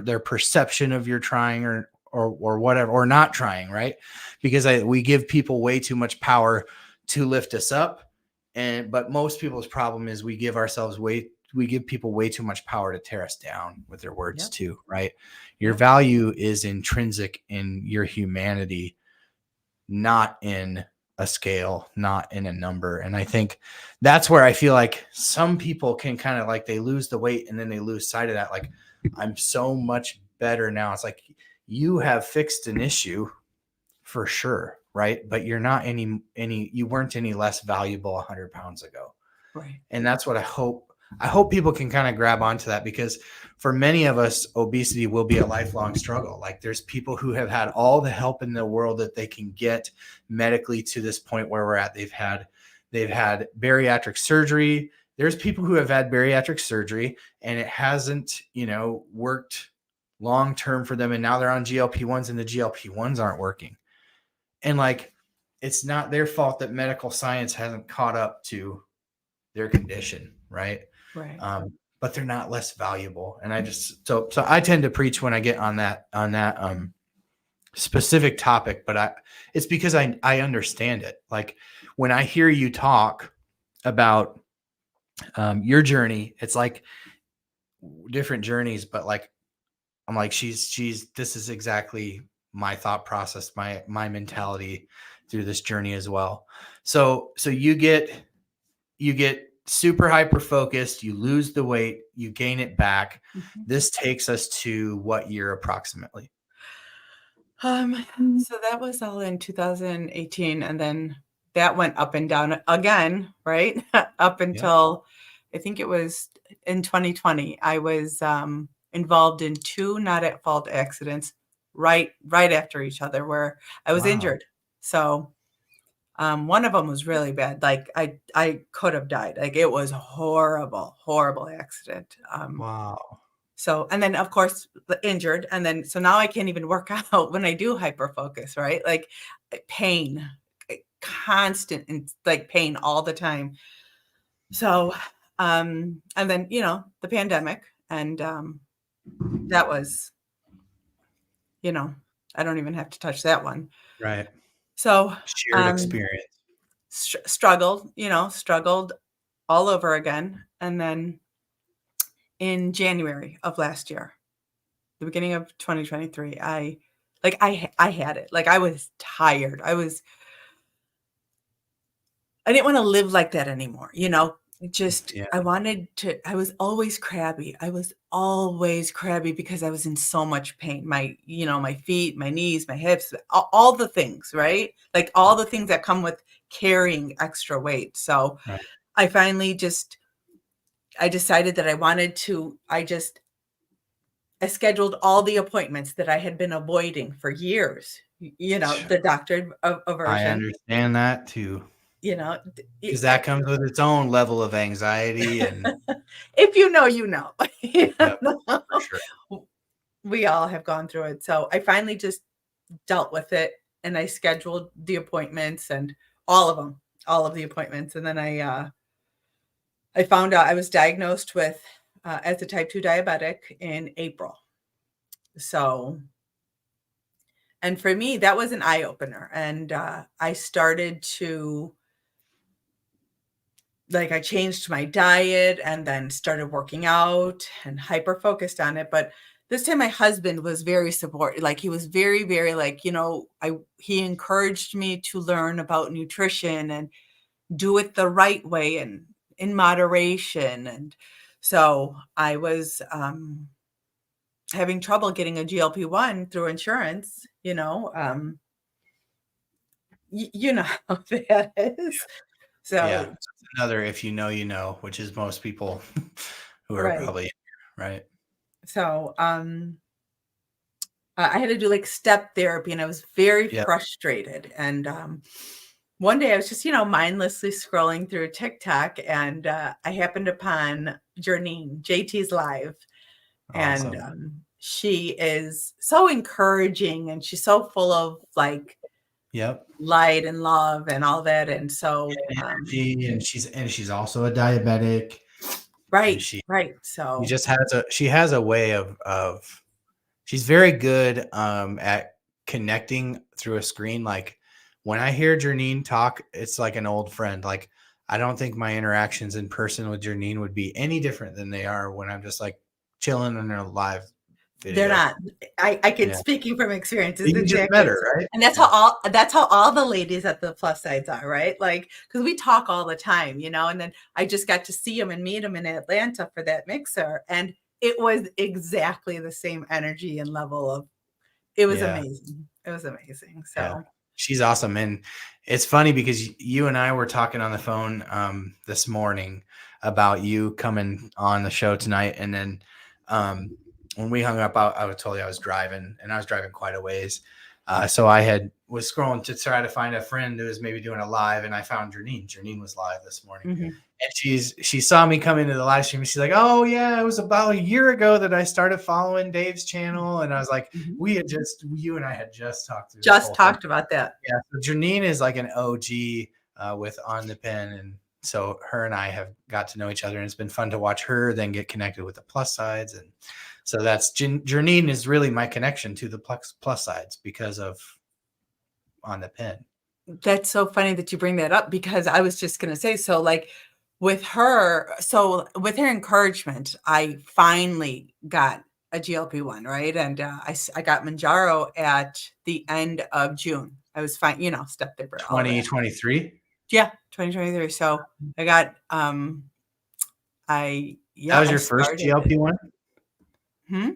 their perception of your trying, or whatever, or not trying, right? Because we give people way too much power to lift us up, but most people's problem is we give people way too much power to tear us down with their words. Yep. Too, right? Your value is intrinsic in your humanity, not in a scale, not in a number. And I think that's where I feel like some people can kind of like, they lose the weight and then they lose sight of that. Like, I'm so much better now. It's like, you have fixed an issue for sure, right? But you're not you weren't any less valuable 100 pounds ago. Right. And that's what I hope people can kind of grab onto that, because for many of us, obesity will be a lifelong struggle. Like, there's people who have had all the help in the world that they can get medically to this point where we're at. They've had bariatric surgery. There's people who have had bariatric surgery and it hasn't, worked long-term for them. And now they're on GLP-1s and the GLP-1s aren't working. And like, it's not their fault that medical science hasn't caught up to their condition. Right. Right. But they're not less valuable. And I just, so I tend to preach when I get on that specific topic, but it's because I understand it. Like, when I hear you talk about your journey, it's like different journeys, but like, I'm like, this is exactly my thought process, my mentality through this journey as well. So you get super hyper focused, you lose the weight, you gain it back. Mm-hmm. This takes us to what year approximately? So that was all in 2018, and then that went up and down again, right? Up until I think it was in 2020. I was involved in 2 not at fault accidents right after each other, where I was injured. So one of them was really bad. Like, I could have died. Like, it was a horrible accident. Wow. So, and then of course injured. And then, so now I can't even work out when I do hyper focus, right? Like, pain, constant, and like pain all the time. So, and then, the pandemic, and that was, I don't even have to touch that one. Right. So, Shared experience. struggled all over again. And then in January of last year, the beginning of 2023, I had it. Like, I was tired. I didn't want to live like that anymore. Yeah. I was always crabby. I was always crabby because I was in so much pain. My feet, my knees, my hips, all the things, right? Like all the things that come with carrying extra weight. So Right. I finally I decided that I scheduled all the appointments that I had been avoiding for years, the doctor I aversion, understand that too, because I that comes with its own level of anxiety and if you know, you know. yep, for sure. We all have gone through it. So I finally just dealt with it, and I scheduled the appointments and all of the appointments. And then I found out I was diagnosed with as a type 2 diabetic in April. So, and for me, that was an eye opener. And I started to I changed my diet and then started working out and hyper focused on it. But this time my husband was very supportive. Like, he was very, very he encouraged me to learn about nutrition and do it the right way and in moderation. And so I was having trouble getting a GLP-1 through insurance, you know how that is. So, Yeah, so it's another if you know, which is most people who are right. probably right. So, I had to do step therapy, and I was very Yep. frustrated. And one day I was just, mindlessly scrolling through TikTok, and I happened upon JT's live. Awesome. And she is so encouraging, and she's so full of Yep. light and love and all that. And so, Energy, and she's also a diabetic. right, She So she has a way of she's very good at connecting through a screen. Like when I hear Janine talk, it's like an old friend. Like I don't think my interactions in person with Janine would be any different than they are when I'm just like chilling in a live video. they're not. I can, Yeah. speaking from experience, is You just exactly met the her, same. right? And that's how all the ladies at the plus sides are, right? Like, because we talk all the time, and then I just got to see him and meet him in Atlanta for that mixer, and it was exactly the same energy and level of. It was Yeah. amazing. It was amazing. So Yeah. She's awesome. And it's funny because you and I were talking on the phone this morning about you coming on the show tonight. And then when we hung up, I told you I was driving, and I was driving quite a ways. So I was scrolling to try to find a friend who was maybe doing a live, and I found Janine. Janine was live this morning. mhm. And she saw me come into the live stream, and she's like, "Oh yeah, it was about a year ago that I started following Dave's channel." And I was like, Mhm. you and I had just talked through this Just whole talked thing. about that. Yeah, so Janine is like an OG with On the Pen, and so her and I have got to know each other, and it's been fun to watch her then get connected with the plus sides. And so that's Janine is really my connection to the plus sides because of On the Pen. That's so funny that you bring that up, because I was just going to say, so with her encouragement, I finally got a GLP-1, right? And I got Manjaro at the end of June. I was fine, step therapy, all that. 2023. Yeah, 2023. So I got That was your first GLP-1?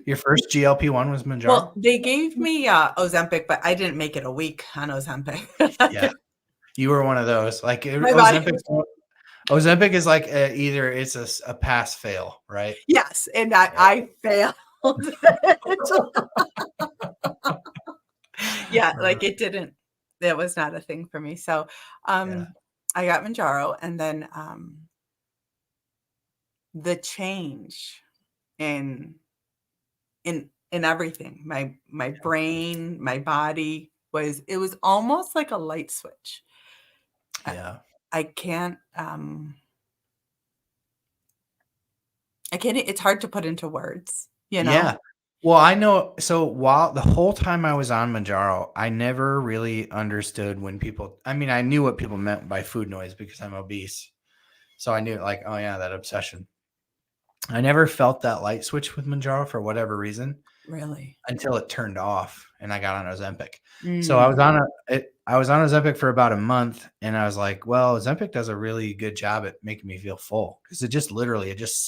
Your first GLP-1 was Manjaro? Well, they gave me Ozempic, but I didn't make it a week on Ozempic. Yeah. You were one of those. Like My body Ozempic is like either it's a pass fail, right? Yes, and I failed. Yeah, it didn't. That was not a thing for me. So, Yeah. I got Manjaro, and then the change in everything, my brain, my body was almost like a light switch. Yeah. I can't. It's hard to put into words, Yeah. Well, I know. So while the whole time I was on Manjaro, I never really understood when people, I mean, I knew what people meant by food noise because I'm obese. So I knew like, oh yeah, that obsession. I never felt that light switch with Manjaro for whatever reason Really? until it turned off and I got on Ozempic. So I Mm. was on I was on Ozempic for about a month and I was like, well, Ozempic does a really good job at making me feel full because it just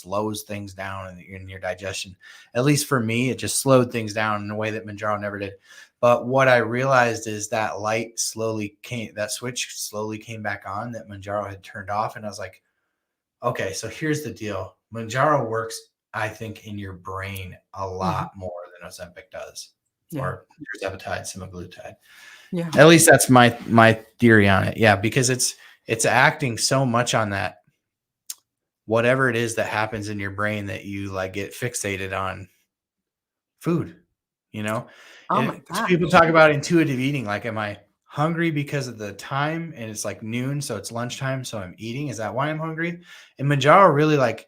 slows things down in your digestion. At least for me, it just slowed things down in a way that Manjaro never did. But what I realized is that that switch slowly came back on that Manjaro had turned off. And I was like, okay, so here's the deal. Manjaro works, I think, in your brain a Mhm. lot more than Ozempic does, Yeah. or tirzepatide, semaglutide. Yeah. At least that's my theory on it. Yeah, because it's acting so much on that whatever it is that happens in your brain that you like get fixated on food, you know? Oh my People gosh. talk about intuitive eating. Like, am I hungry because of the time and it's like noon, so it's lunchtime, so I'm eating? Is that why I'm hungry? And Manjaro really like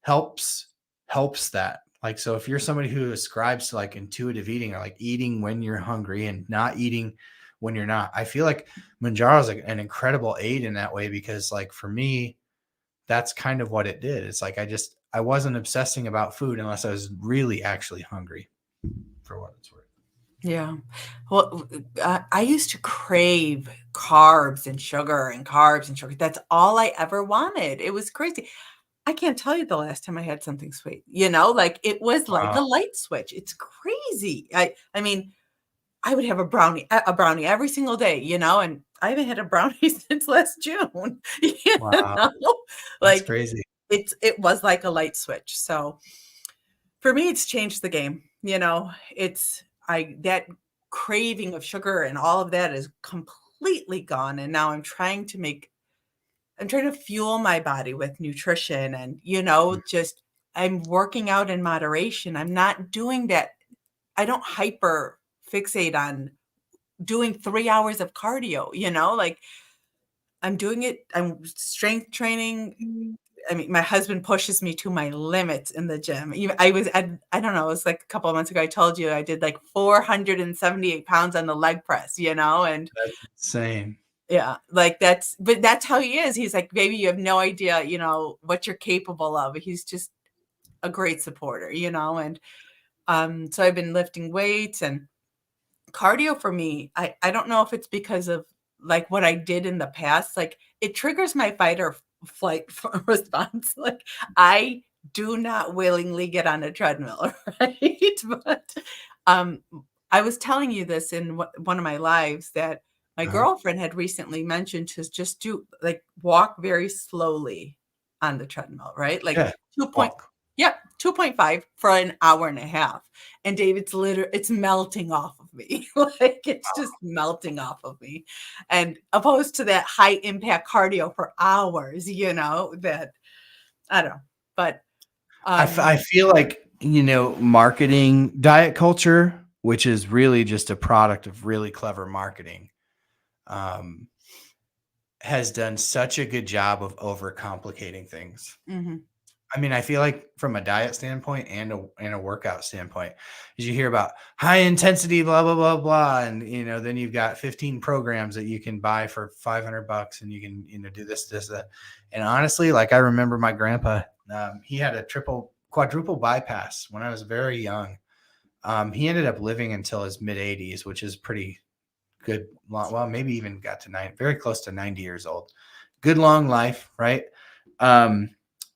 helps that. Like, so if you're somebody who ascribes to like intuitive eating or like eating when you're hungry and not eating when you're not, I feel like Manjaro is like an incredible aid in that way because like for me, that's kind of what it did. It's like I wasn't obsessing about food unless I was really actually hungry, for what it's worth. Yeah. Well, I used to crave carbs and sugar and carbs and sugar. That's all I ever wanted. It was crazy. I can't tell you the last time I had something sweet, like it was like Wow. a light switch. It's crazy. I mean, I would have a brownie every single day, and I haven't had a brownie since last June. You Wow. know? That's Like crazy. it was like a light switch. So for me, it's changed the game. It's I that craving of sugar and all of that is completely gone. And now I'm trying to fuel my body with nutrition and, just I'm working out in moderation. I'm not doing that. I don't hyper fixate on doing 3 hours of cardio, like I'm doing it. I'm strength training. I mean, my husband pushes me to my limits in the gym. I don't know, it was like a couple of months ago, I told you I did like 478 pounds on the leg press, and That's insane. yeah, like but that's how he is. He's like, baby, you have no idea, what you're capable of. He's just a great supporter, and so I've been lifting weights and cardio for me. I don't know if it's because of like what I did in the past. Like it triggers my fight or flight response. Like I do not willingly get on a treadmill, right? But um, I was telling you this in one of my lives that my Uh-huh. girlfriend had recently mentioned to just do like walk very slowly on the treadmill, right? Like Yeah. 2 point, Walk. yep, 2.5 for an hour and a half. And David's it's melting off of me. Like it's just melting off of me. And opposed to that high impact cardio for hours, that I don't know. But I feel like, marketing diet culture, which is really just a product of really clever marketing, um, has done such a good job of overcomplicating things. mhm, I mean, I feel like from a diet standpoint and a workout standpoint, as you hear about high intensity, blah, blah, blah, blah. And, then you've got 15 programs that you can buy for $500 and you can, do this, that. And honestly, like I remember my grandpa, he had a quadruple bypass when I was very young. He ended up living until his mid 80s, which is pretty good. Well, maybe even got to very close to 90 years old. Good long life, right?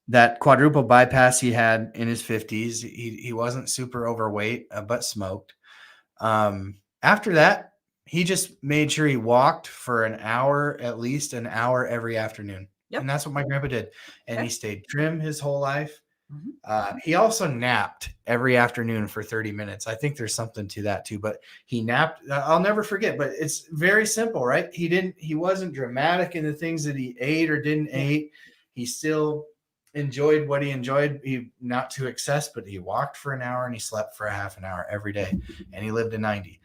That quadruple bypass he had in his 50s, he wasn't super overweight, but smoked. After that, he just made sure he walked for an hour, at least an hour every afternoon. yep, And that's what my grandpa did. And he okay, stayed trim his whole life. mhm, He also napped every afternoon for 30 minutes. I think there's something to that too, but he napped. I'll never forget, but it's very simple, right? He wasn't dramatic in the things that he ate or didn't yeah, eat. He still enjoyed what he enjoyed. He not to excess, but he walked for an hour and he slept for a half an hour every day and he lived to 90.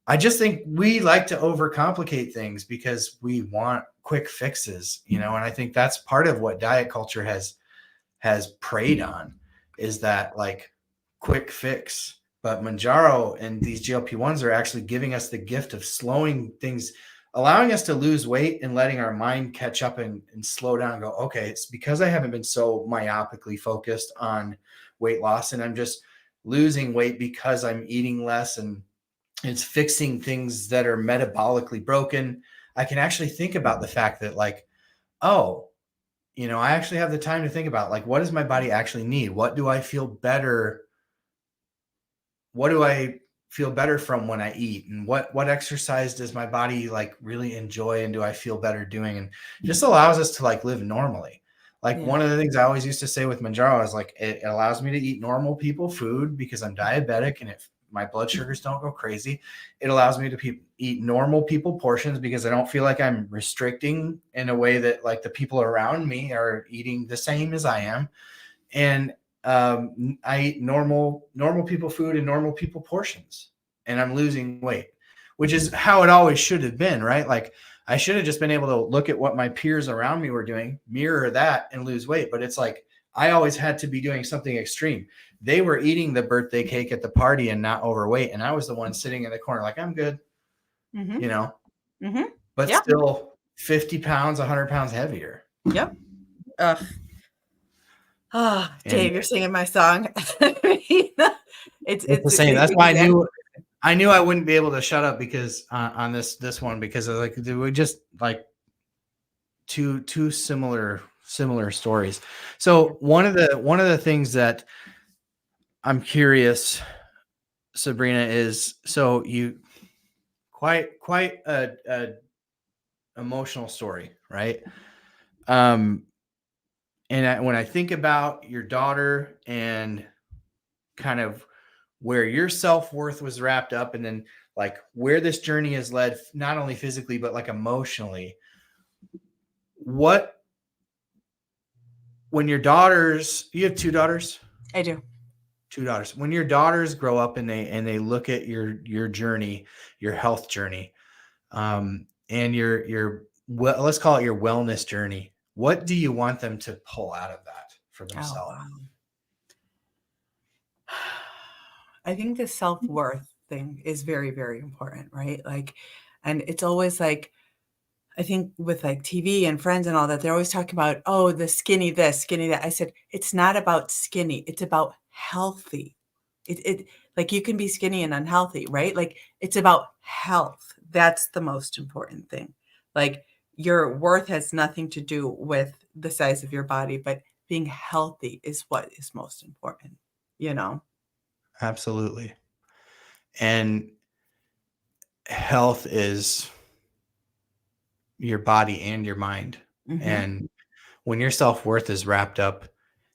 I just think we like to overcomplicate things because we want quick fixes, and I think that's part of what diet culture has preyed on is that like quick fix. But Manjaro and these GLP-1s are actually giving us the gift of slowing things, allowing us to lose weight and letting our mind catch up and slow down and go, okay, it's because I haven't been so myopically focused on weight loss, and I'm just losing weight because I'm eating less, and it's fixing things that are metabolically broken. I can actually think about the fact that, like, oh, I actually have the time to think about, like, what does my body actually need? What do I feel better? What do I feel better from when I eat? And what exercise does my body like really enjoy? And do I feel better doing? And it just allows us to like live normally. Like one of the things I always used to say with Manjaro is like, it allows me to eat normal people food because I'm diabetic. And if my blood sugars don't go crazy, it allows me to eat normal people portions because I don't feel like I'm restricting in a way that like the people around me are eating the same as I am. And I eat normal people food and normal people portions, and I'm losing weight, which is how it always should have been, right? Like I should have just been able to look at what my peers around me were doing, mirror that, and lose weight. But it's like I always had to be doing something extreme. They were eating the birthday cake at the party and not overweight, and I was the one sitting in the corner like, I'm good, but still 50 pounds, 100 pounds heavier. Yep. Oh, Dave, you're singing my song. it's the same. That's why I knew I wouldn't be able to shut up because on this one, because of, like, we just like two similar stories. So one of the things that I'm curious, Sabrina, is so you quite a emotional story, right? And when I think about your daughter and kind of where your self-worth was wrapped up, and then like where this journey has led, not only physically, but like emotionally, when your daughters, you have 2 daughters? I do. 2 daughters. When your daughters grow up and they look at your journey, your health journey, and your let's call it your wellness journey, what do you want them to pull out of that for themselves? Oh, wow. I think the self-worth thing is very, very important, right? Like, and it's always like, I think with like TV and friends and all that, they're always talking about, oh, the skinny this, skinny that. I said, it's not about skinny. It's about healthy. It like you can be skinny and unhealthy, right? Like it's about health. That's the most important thing. Like your worth has nothing to do with the size of your body, but being healthy is what is most important, Absolutely. And health is your body and your mind. Mm-hmm. And when your self-worth is wrapped up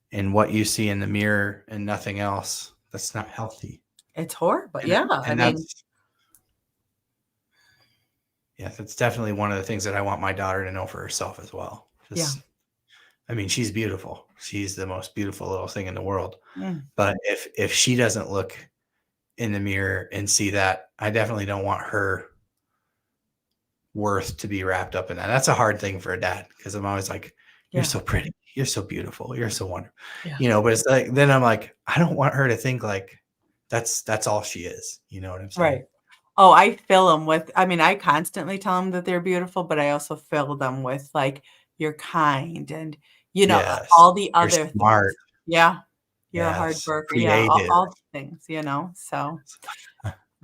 in what you see in the mirror and nothing else, that's not healthy. It's horrible. And that's definitely one of the things that I want my daughter to know for herself as well. I mean, she's beautiful. She's the most beautiful little thing in the world. Mm. But if she doesn't look in the mirror and see that, I definitely don't want her worth to be wrapped up in that. That's a hard thing for a dad, because I'm always like, you're so pretty, you're so beautiful, you're so wonderful, but it's like, then I'm like, I don't want her to think like that's all she is. You know what I'm saying? Right. Oh, I fill them with, I constantly tell them that they're beautiful, but I also fill them with like, you're kind and, all the other you're smart. things. Yeah. You're a hard worker. Creative. Yeah. All the things, so,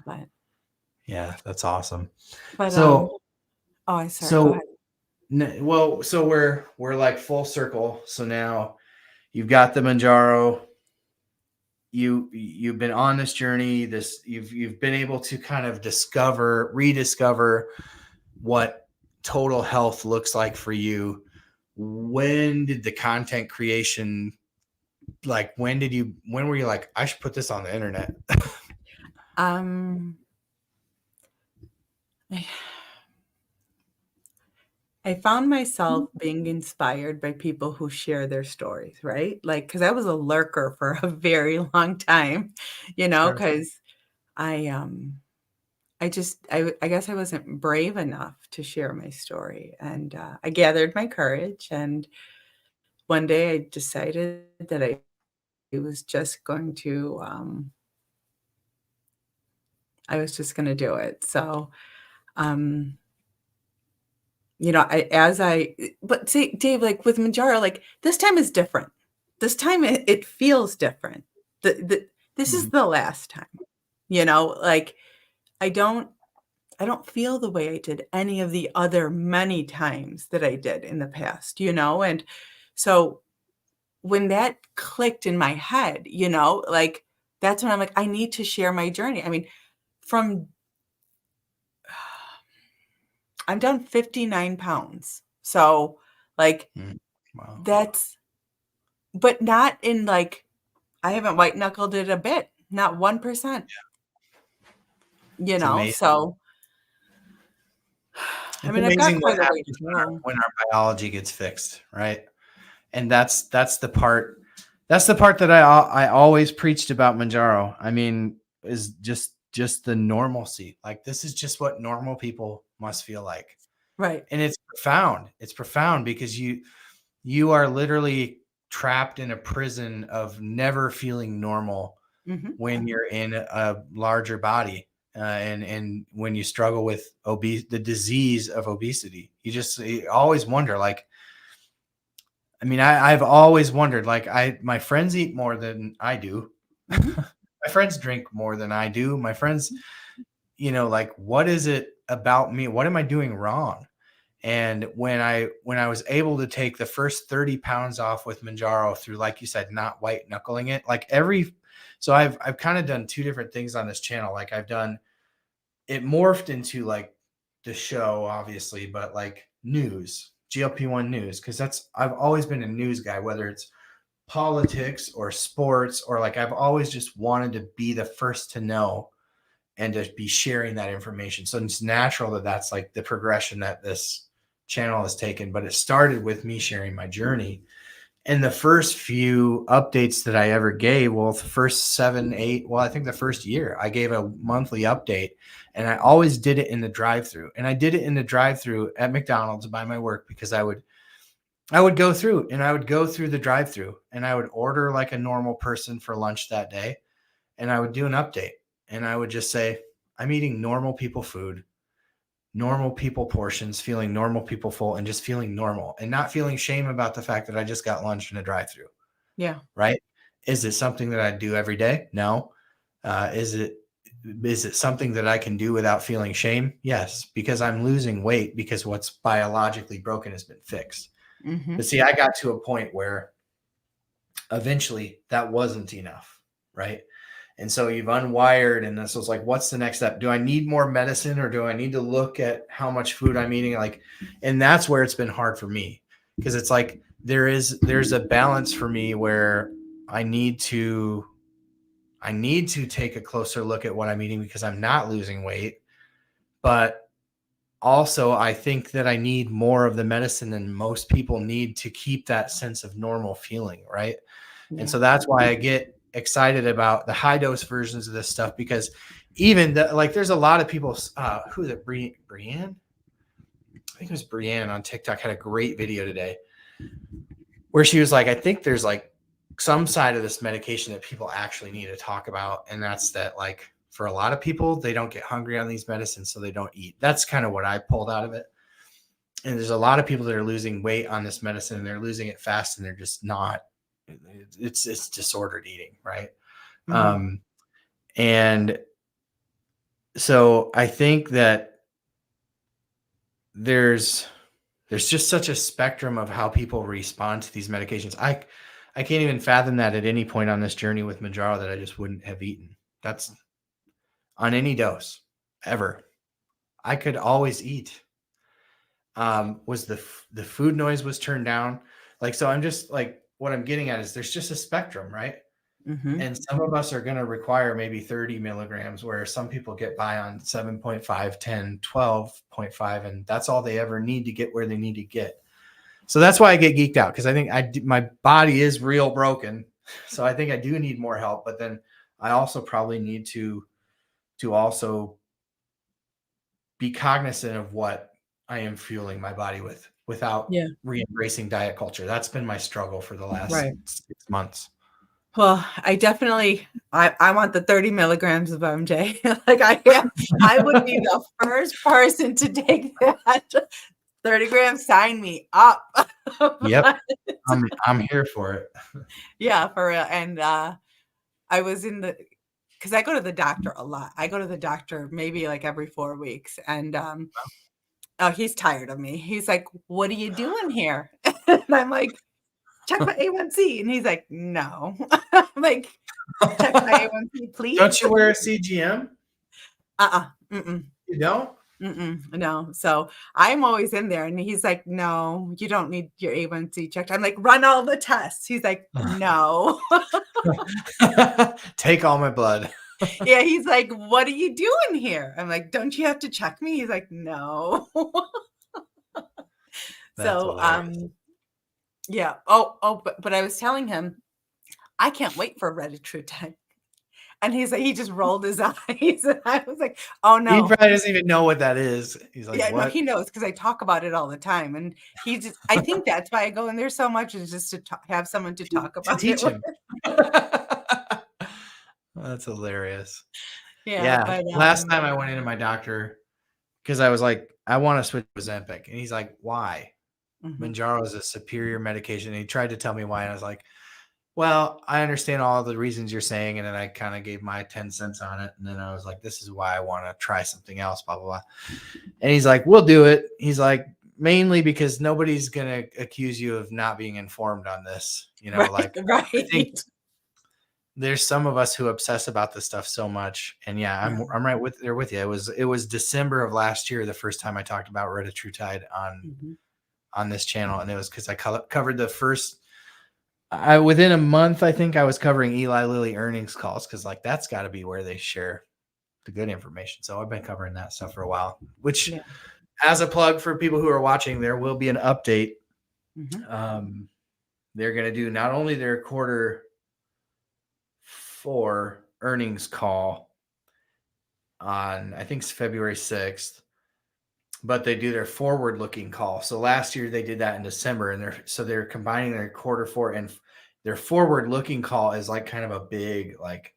but. Yeah, that's awesome. But, so, I'm sorry. Go ahead. Well, so we're like full circle. So now you've got the Manjaro. You've been on this journey. You've been able to kind of rediscover what total health looks like for you. When did the content creation, like, when were you like, I should put this on the internet? I found myself being inspired by people who share their stories, right? Like, because I was a lurker for a very long time, because I guess I wasn't brave enough to share my story. And I gathered my courage. And one day I decided that I was just going to do it. So, but see, Dave, like with Manjaro, like this time is different. This time it feels different. This is the last time, like I don't feel the way I did any of the other many times that I did in the past, and so when that clicked in my head, like that's when I'm like, I need to share my journey. I mean, I'm down 59 pounds. So like Wow. but not in like, I haven't white knuckled it a bit, not 1%, It's amazing. so I mean, I've got Amazing quite what a way to happens go. when our biology gets fixed, right? And that's the part that I always preached about Manjaro. I mean, is just the normalcy. Like this is just what normal people must feel like. Right. And it's profound. It's profound because you are literally trapped in a prison of never feeling normal when you're in a larger body. And when you struggle with the disease of obesity, you always wonder, like, I mean, I've always wondered, like, my friends eat more than I do. My friends drink more than I do. My friends, like, what is it about me? What am I doing wrong? And when I was able to take the first 30 pounds off with Manjaro through, like you said, not white knuckling it, like so I've kind of done two different things on this channel. Like it morphed into like the show, obviously, but like news, GLP-1 news, because I've always been a news guy, whether it's politics or sports, or like I've always just wanted to be the first to know and to be sharing that information. So it's natural that that's like the progression that this channel has taken. But it started with me sharing my journey. And the first few updates that I ever gave, well, the first 7, 8, well, I think the first year I gave a monthly update, and I always did it in the drive-through. And I did it in the drive-through at McDonald's by my work, because I would go through the drive-through, and I would order like a normal person for lunch that day. And I would do an update, and I would just say, I'm eating normal people food, normal people portions, feeling normal people full, and just feeling normal and not feeling shame about the fact that I just got lunch in a drive-through. Yeah. Right. Is it something that I do every day? No. Is it something that I can do without feeling shame? Yes, because I'm losing weight because what's biologically broken has been fixed. But see, I got to a point where eventually that wasn't enough. Right. And so you've unwired, and this was like, what's the next step? Do I need more medicine, or do I need to look at how much food I'm eating? Like, and that's where it's been hard for me, because it's like there's a balance for me where I need to take a closer look at what I'm eating, because I'm not losing weight. But also I think that I need more of the medicine than most people need to keep that sense of normal feeling. Right. Yeah. And so that's why I get excited about the high dose versions of this stuff, because even there's a lot of people, who is it? Brienne? I think it was Brienne on TikTok had a great video today where she was like, I think there's like some side of this medication that people actually need to talk about. And that's that, like, for a lot of people, they don't get hungry on these medicines, so they don't eat. That's kind of what I pulled out of it. And there's a lot of people that are losing weight on this medicine, and they're losing it fast, and they're just not, it's disordered eating. Right. And so I think that there's just such a spectrum of how people respond to these medications. I can't even fathom that at any point on this journey with Manjaro that I just wouldn't have eaten. That's on any dose ever. I could always eat. Was the food noise was turned down. Like, so I'm just like, what I'm getting at is there's just a spectrum, right? And some of us are going to require maybe 30 milligrams, where some people get by on 7.5, 10, 12.5, and that's all they ever need to get where they need to get. So that's why I get geeked out, because I think my body is real broken. So I think I do need more help, but then I also probably need to also be cognizant of what I am fueling my body with without re-embracing diet culture. That's been my struggle for the last 6 months. Well, I want the 30 milligrams of MJ. Like I would be the first person to take that. 30 grams, sign me up. Yep. I'm here for it. Yeah, for real. And I was because I go to the doctor a lot. I go to the doctor maybe like every 4 weeks. And oh, he's tired of me. He's like, "What are you doing here?" And I'm like, "Check my A1C." And he's like, "No." I'm like, "Check my A1C, please." Don't you wear a CGM? Mm-mm. You don't? No. So I'm always in there and he's like, "No, you don't need your A1C checked." I'm like, "Run all the tests." He's like, "No." Take all my blood. Yeah, he's like, "What are you doing here?" I'm like, "Don't you have to check me?" He's like, "No." So, yeah. But I was telling him, I can't wait for Retatrutide. And he's like, he just rolled his eyes. And I was like, "Oh He no." probably doesn't even know what that is. He's like, Yeah, no, what? he knows because I talk about it all the time. And I think that's why I go in there so much, is just to have someone to talk about teach it. him. That's hilarious. Yeah. But last time I went into my doctor, because I was like, I want to switch to Ozempic. And he's like, why? Mounjaro is a superior medication. And he tried to tell me why. And I was like, well, I understand all the reasons you're saying. And then I kind of gave my 10 cents on it. And then I was like, this is why I want to try something else, blah, blah, blah. And he's like, we'll do it. He's like, mainly because nobody's going to accuse you of not being informed on this. You know, right. I think there's some of us who obsess about this stuff so much. And yeah, I'm right there with you. It was December of last year, the first time I talked about Retatrutide on this channel. And it was because I covered the first, within a month, I think I was covering Eli Lilly earnings calls. Cause like, that's gotta be where they share the good information. So I've been covering that stuff for a while, which as a plug for people who are watching, there will be an update. They're going to do not only their quarter 4 earnings call on, I think it's February 6th, but they do their forward looking call. So last year they did that in December, and they're combining their quarter 4, and their forward looking call is like kind of a big, like,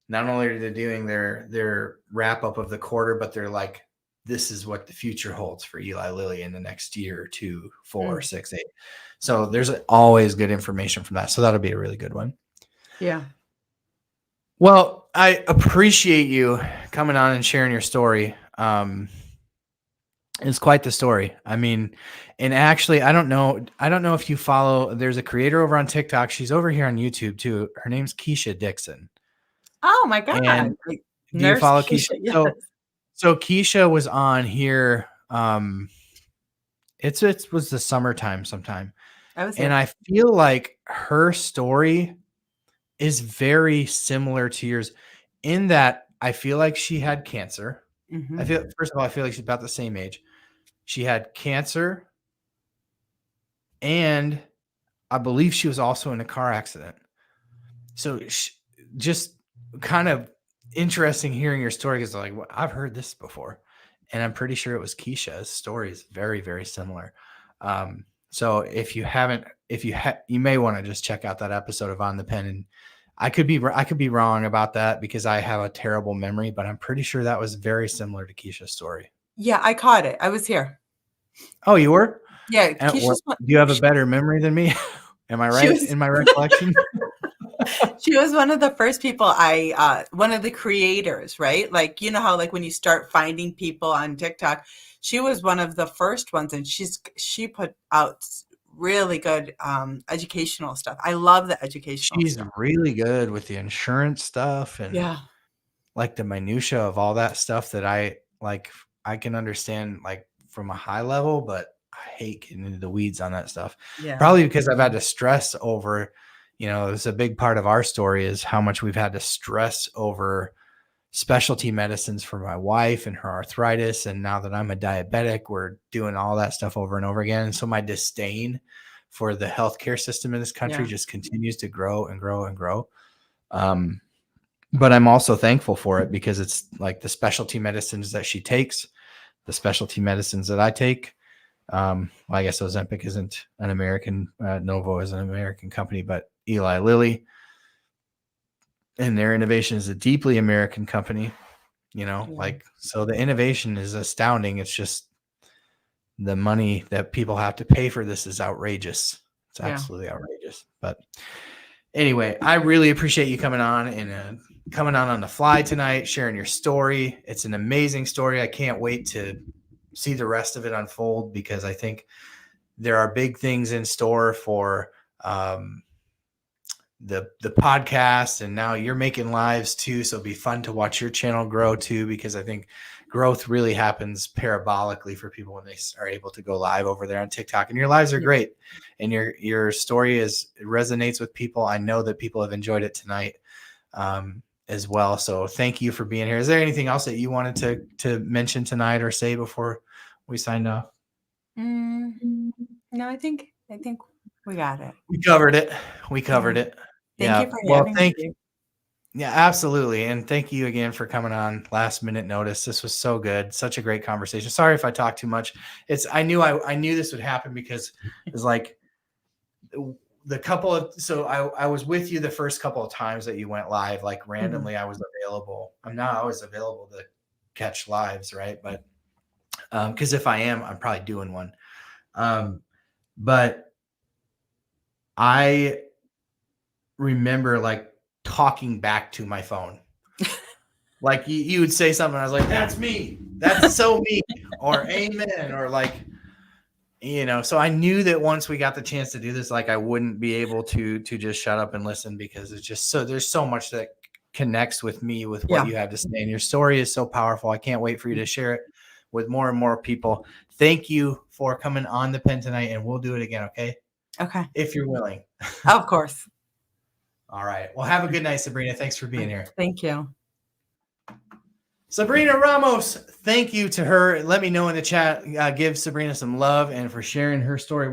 not only are they doing their wrap up of the quarter, but they're like, this is what the future holds for Eli Lilly in the next year, 2, 4, 6, 8. So there's always good information from that. So that'll be a really good one. Yeah. Well, I appreciate you coming on and sharing your story. It's quite the story. I mean, and actually, I don't know if you follow, there's a creator over on TikTok. She's over here on YouTube too. Her name's Keisha Dixon. Oh my God. And do you follow Keisha? Yes. So Keisha was on here. It was the summertime sometime. I feel like her story is very similar to yours in that I feel like she had cancer. First of all, I feel like she's about the same age. She had cancer, and I believe she was also in a car accident. So just kind of interesting hearing your story, because like, I've heard this before, and I'm pretty sure it was Keisha's story is very, very similar. So if you haven't, you may want to just check out that episode of On the Pen. And I could be wrong about that because I have a terrible memory, but I'm pretty sure that was very similar to Keisha's story. Yeah, I caught it. I was here. Oh, you were? Yeah. Do you have a better memory than me? Am I right in my recollection? She was one of the first people one of the creators, right? Like, you know how like when you start finding people on TikTok, she was one of the first ones, and she put out really good educational stuff. I love the educational stuff. She's really good with the insurance stuff and like the minutia of all that stuff that I can understand like from a high level, but I hate getting into the weeds on that stuff. Yeah. Probably because I've had to stress over, it's a big part of our story is how much we've had to stress over specialty medicines for my wife and her arthritis. And now that I'm a diabetic, we're doing all that stuff over and over again. And so my disdain for the healthcare system in this country just continues to grow and grow and grow. But I'm also thankful for it because it's like the specialty medicines that she takes, the specialty medicines that I take. Well, I guess Ozempic isn't an American, Novo is an American company, but Eli Lilly, and their innovation is a deeply American company, you know, like, so the innovation is astounding. It's just the money that people have to pay for this is outrageous. It's absolutely outrageous. But anyway, I really appreciate you coming on and coming on the fly tonight, sharing your story. It's an amazing story. I can't wait to see the rest of it unfold, because I think there are big things in store for the podcast, and now you're making lives too. So it'll be fun to watch your channel grow too, because I think growth really happens parabolically for people when they are able to go live over there on TikTok, and your lives are great. And your story it resonates with people. I know that people have enjoyed it tonight as well. So thank you for being here. Is there anything else that you wanted to mention tonight or say before we signed off? No, I think we got it. We covered it. Thank you for having me. Yeah, absolutely. And thank you again for coming on last minute notice. This was so good. Such a great conversation. Sorry if I talked too much. I knew this would happen, because it's like I was with you the first couple of times that you went live, like randomly. I was available. I'm not always available to catch lives, right? But because if I am, I'm probably doing one. But I remember like talking back to my phone. Like you would say something, I was like, that's me. That's so me. Or amen. Or like, you know, so I knew that once we got the chance to do this, like I wouldn't be able to just shut up and listen, because it's just there's so much that connects with me with what you have to say. And your story is so powerful. I can't wait for you to share it with more and more people. Thank you for coming on the pen tonight, and we'll do it again. Okay. Okay. If you're willing. Of course. All right. Well, have a good night, Sabrina. Thanks for being here. Thank you. Sabrina Ramos, thank you to her. Let me know in the chat. Give Sabrina some love, and for sharing her story,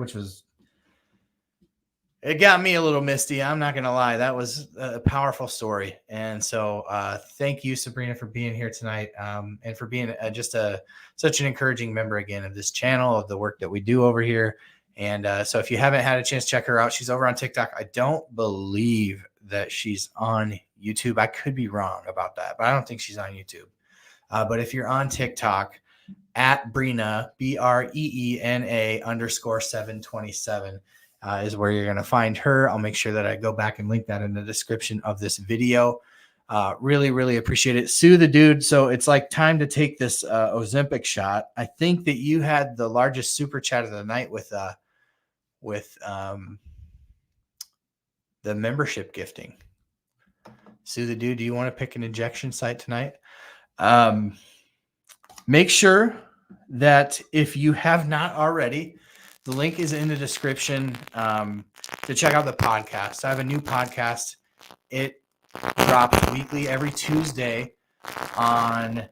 it got me a little misty. I'm not going to lie. That was a powerful story. And so thank you, Sabrina, for being here tonight, and for being such an encouraging member again of this channel, of the work that we do over here. And so if you haven't had a chance, check her out. She's over on TikTok. I don't believe that she's on YouTube. I could be wrong about that, but I don't think she's on YouTube. But if you're on TikTok, at Breena, BREENA _727 is where you're going to find her. I'll make sure that I go back and link that in the description of this video. Really, really appreciate it. Sue the Dude. So it's like time to take this Ozempic shot. I think that you had the largest super chat of the night with the membership gifting. Sue the Dude, do you want to pick an injection site tonight? Make sure that if you have not already, the link is in the description to check out the podcast. I have a new podcast. It drops weekly every Tuesday on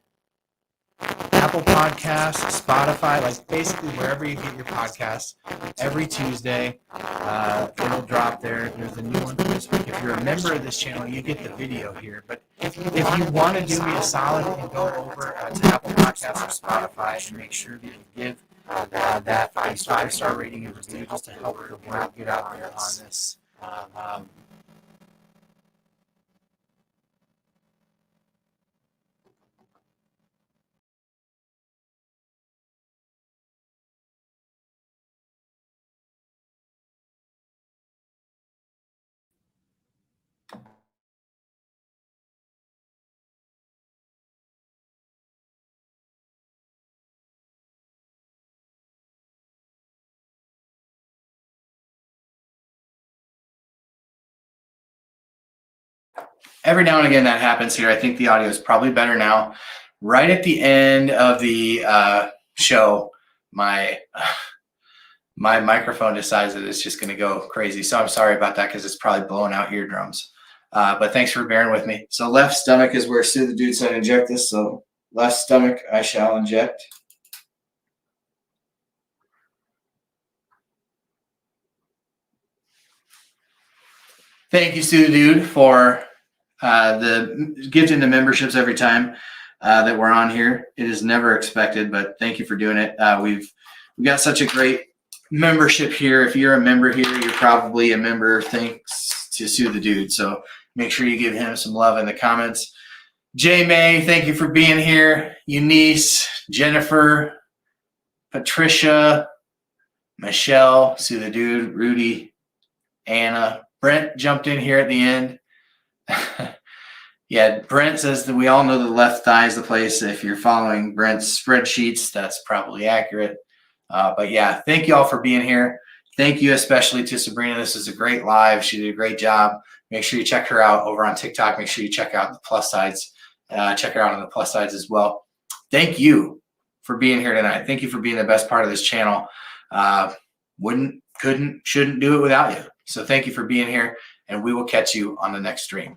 Apple Podcasts, Spotify, like basically wherever you get your podcasts. Every Tuesday, it'll drop there. There's a new one for this week. If you're a member of this channel, you get the video here. But if you want to do me a solid and go over to Apple Podcasts or Spotify and make sure that you give that 5-star rating and review, just to help the word get out there on this. Every now and again that happens here. I think the audio is probably better now. Right at the end of the show, my microphone decides that it's just going to go crazy. So I'm sorry about that, because it's probably blowing out eardrums. But thanks for bearing with me. So left stomach is where Sue the Dude said inject this. So left stomach, I shall inject. Thank you, Sue the Dude, for the gifting the memberships every time that we're on here. It is never expected, but thank you for doing it. We've got such a great membership here. If you're a member here, you're probably a member thanks to Sue the Dude. So Make sure you give him some love in the comments. J May, thank you for being here. Eunice, Jennifer, Patricia, Michelle, Sue the Dude, Rudy, Anna. Brent jumped in here at the end. Yeah, Brent says that we all know the left thigh is the place. If you're following Brent's spreadsheets, that's probably accurate. But yeah, thank you all for being here. Thank you especially to Sabrina. This is a great live. She did a great job. Make sure you check her out over on TikTok. Make sure you check out the plus sides. Check her out on the plus sides as well. Thank you for being here tonight. Thank you for being the best part of this channel. Wouldn't, couldn't, shouldn't do it without you. So thank you for being here, and we will catch you on the next stream.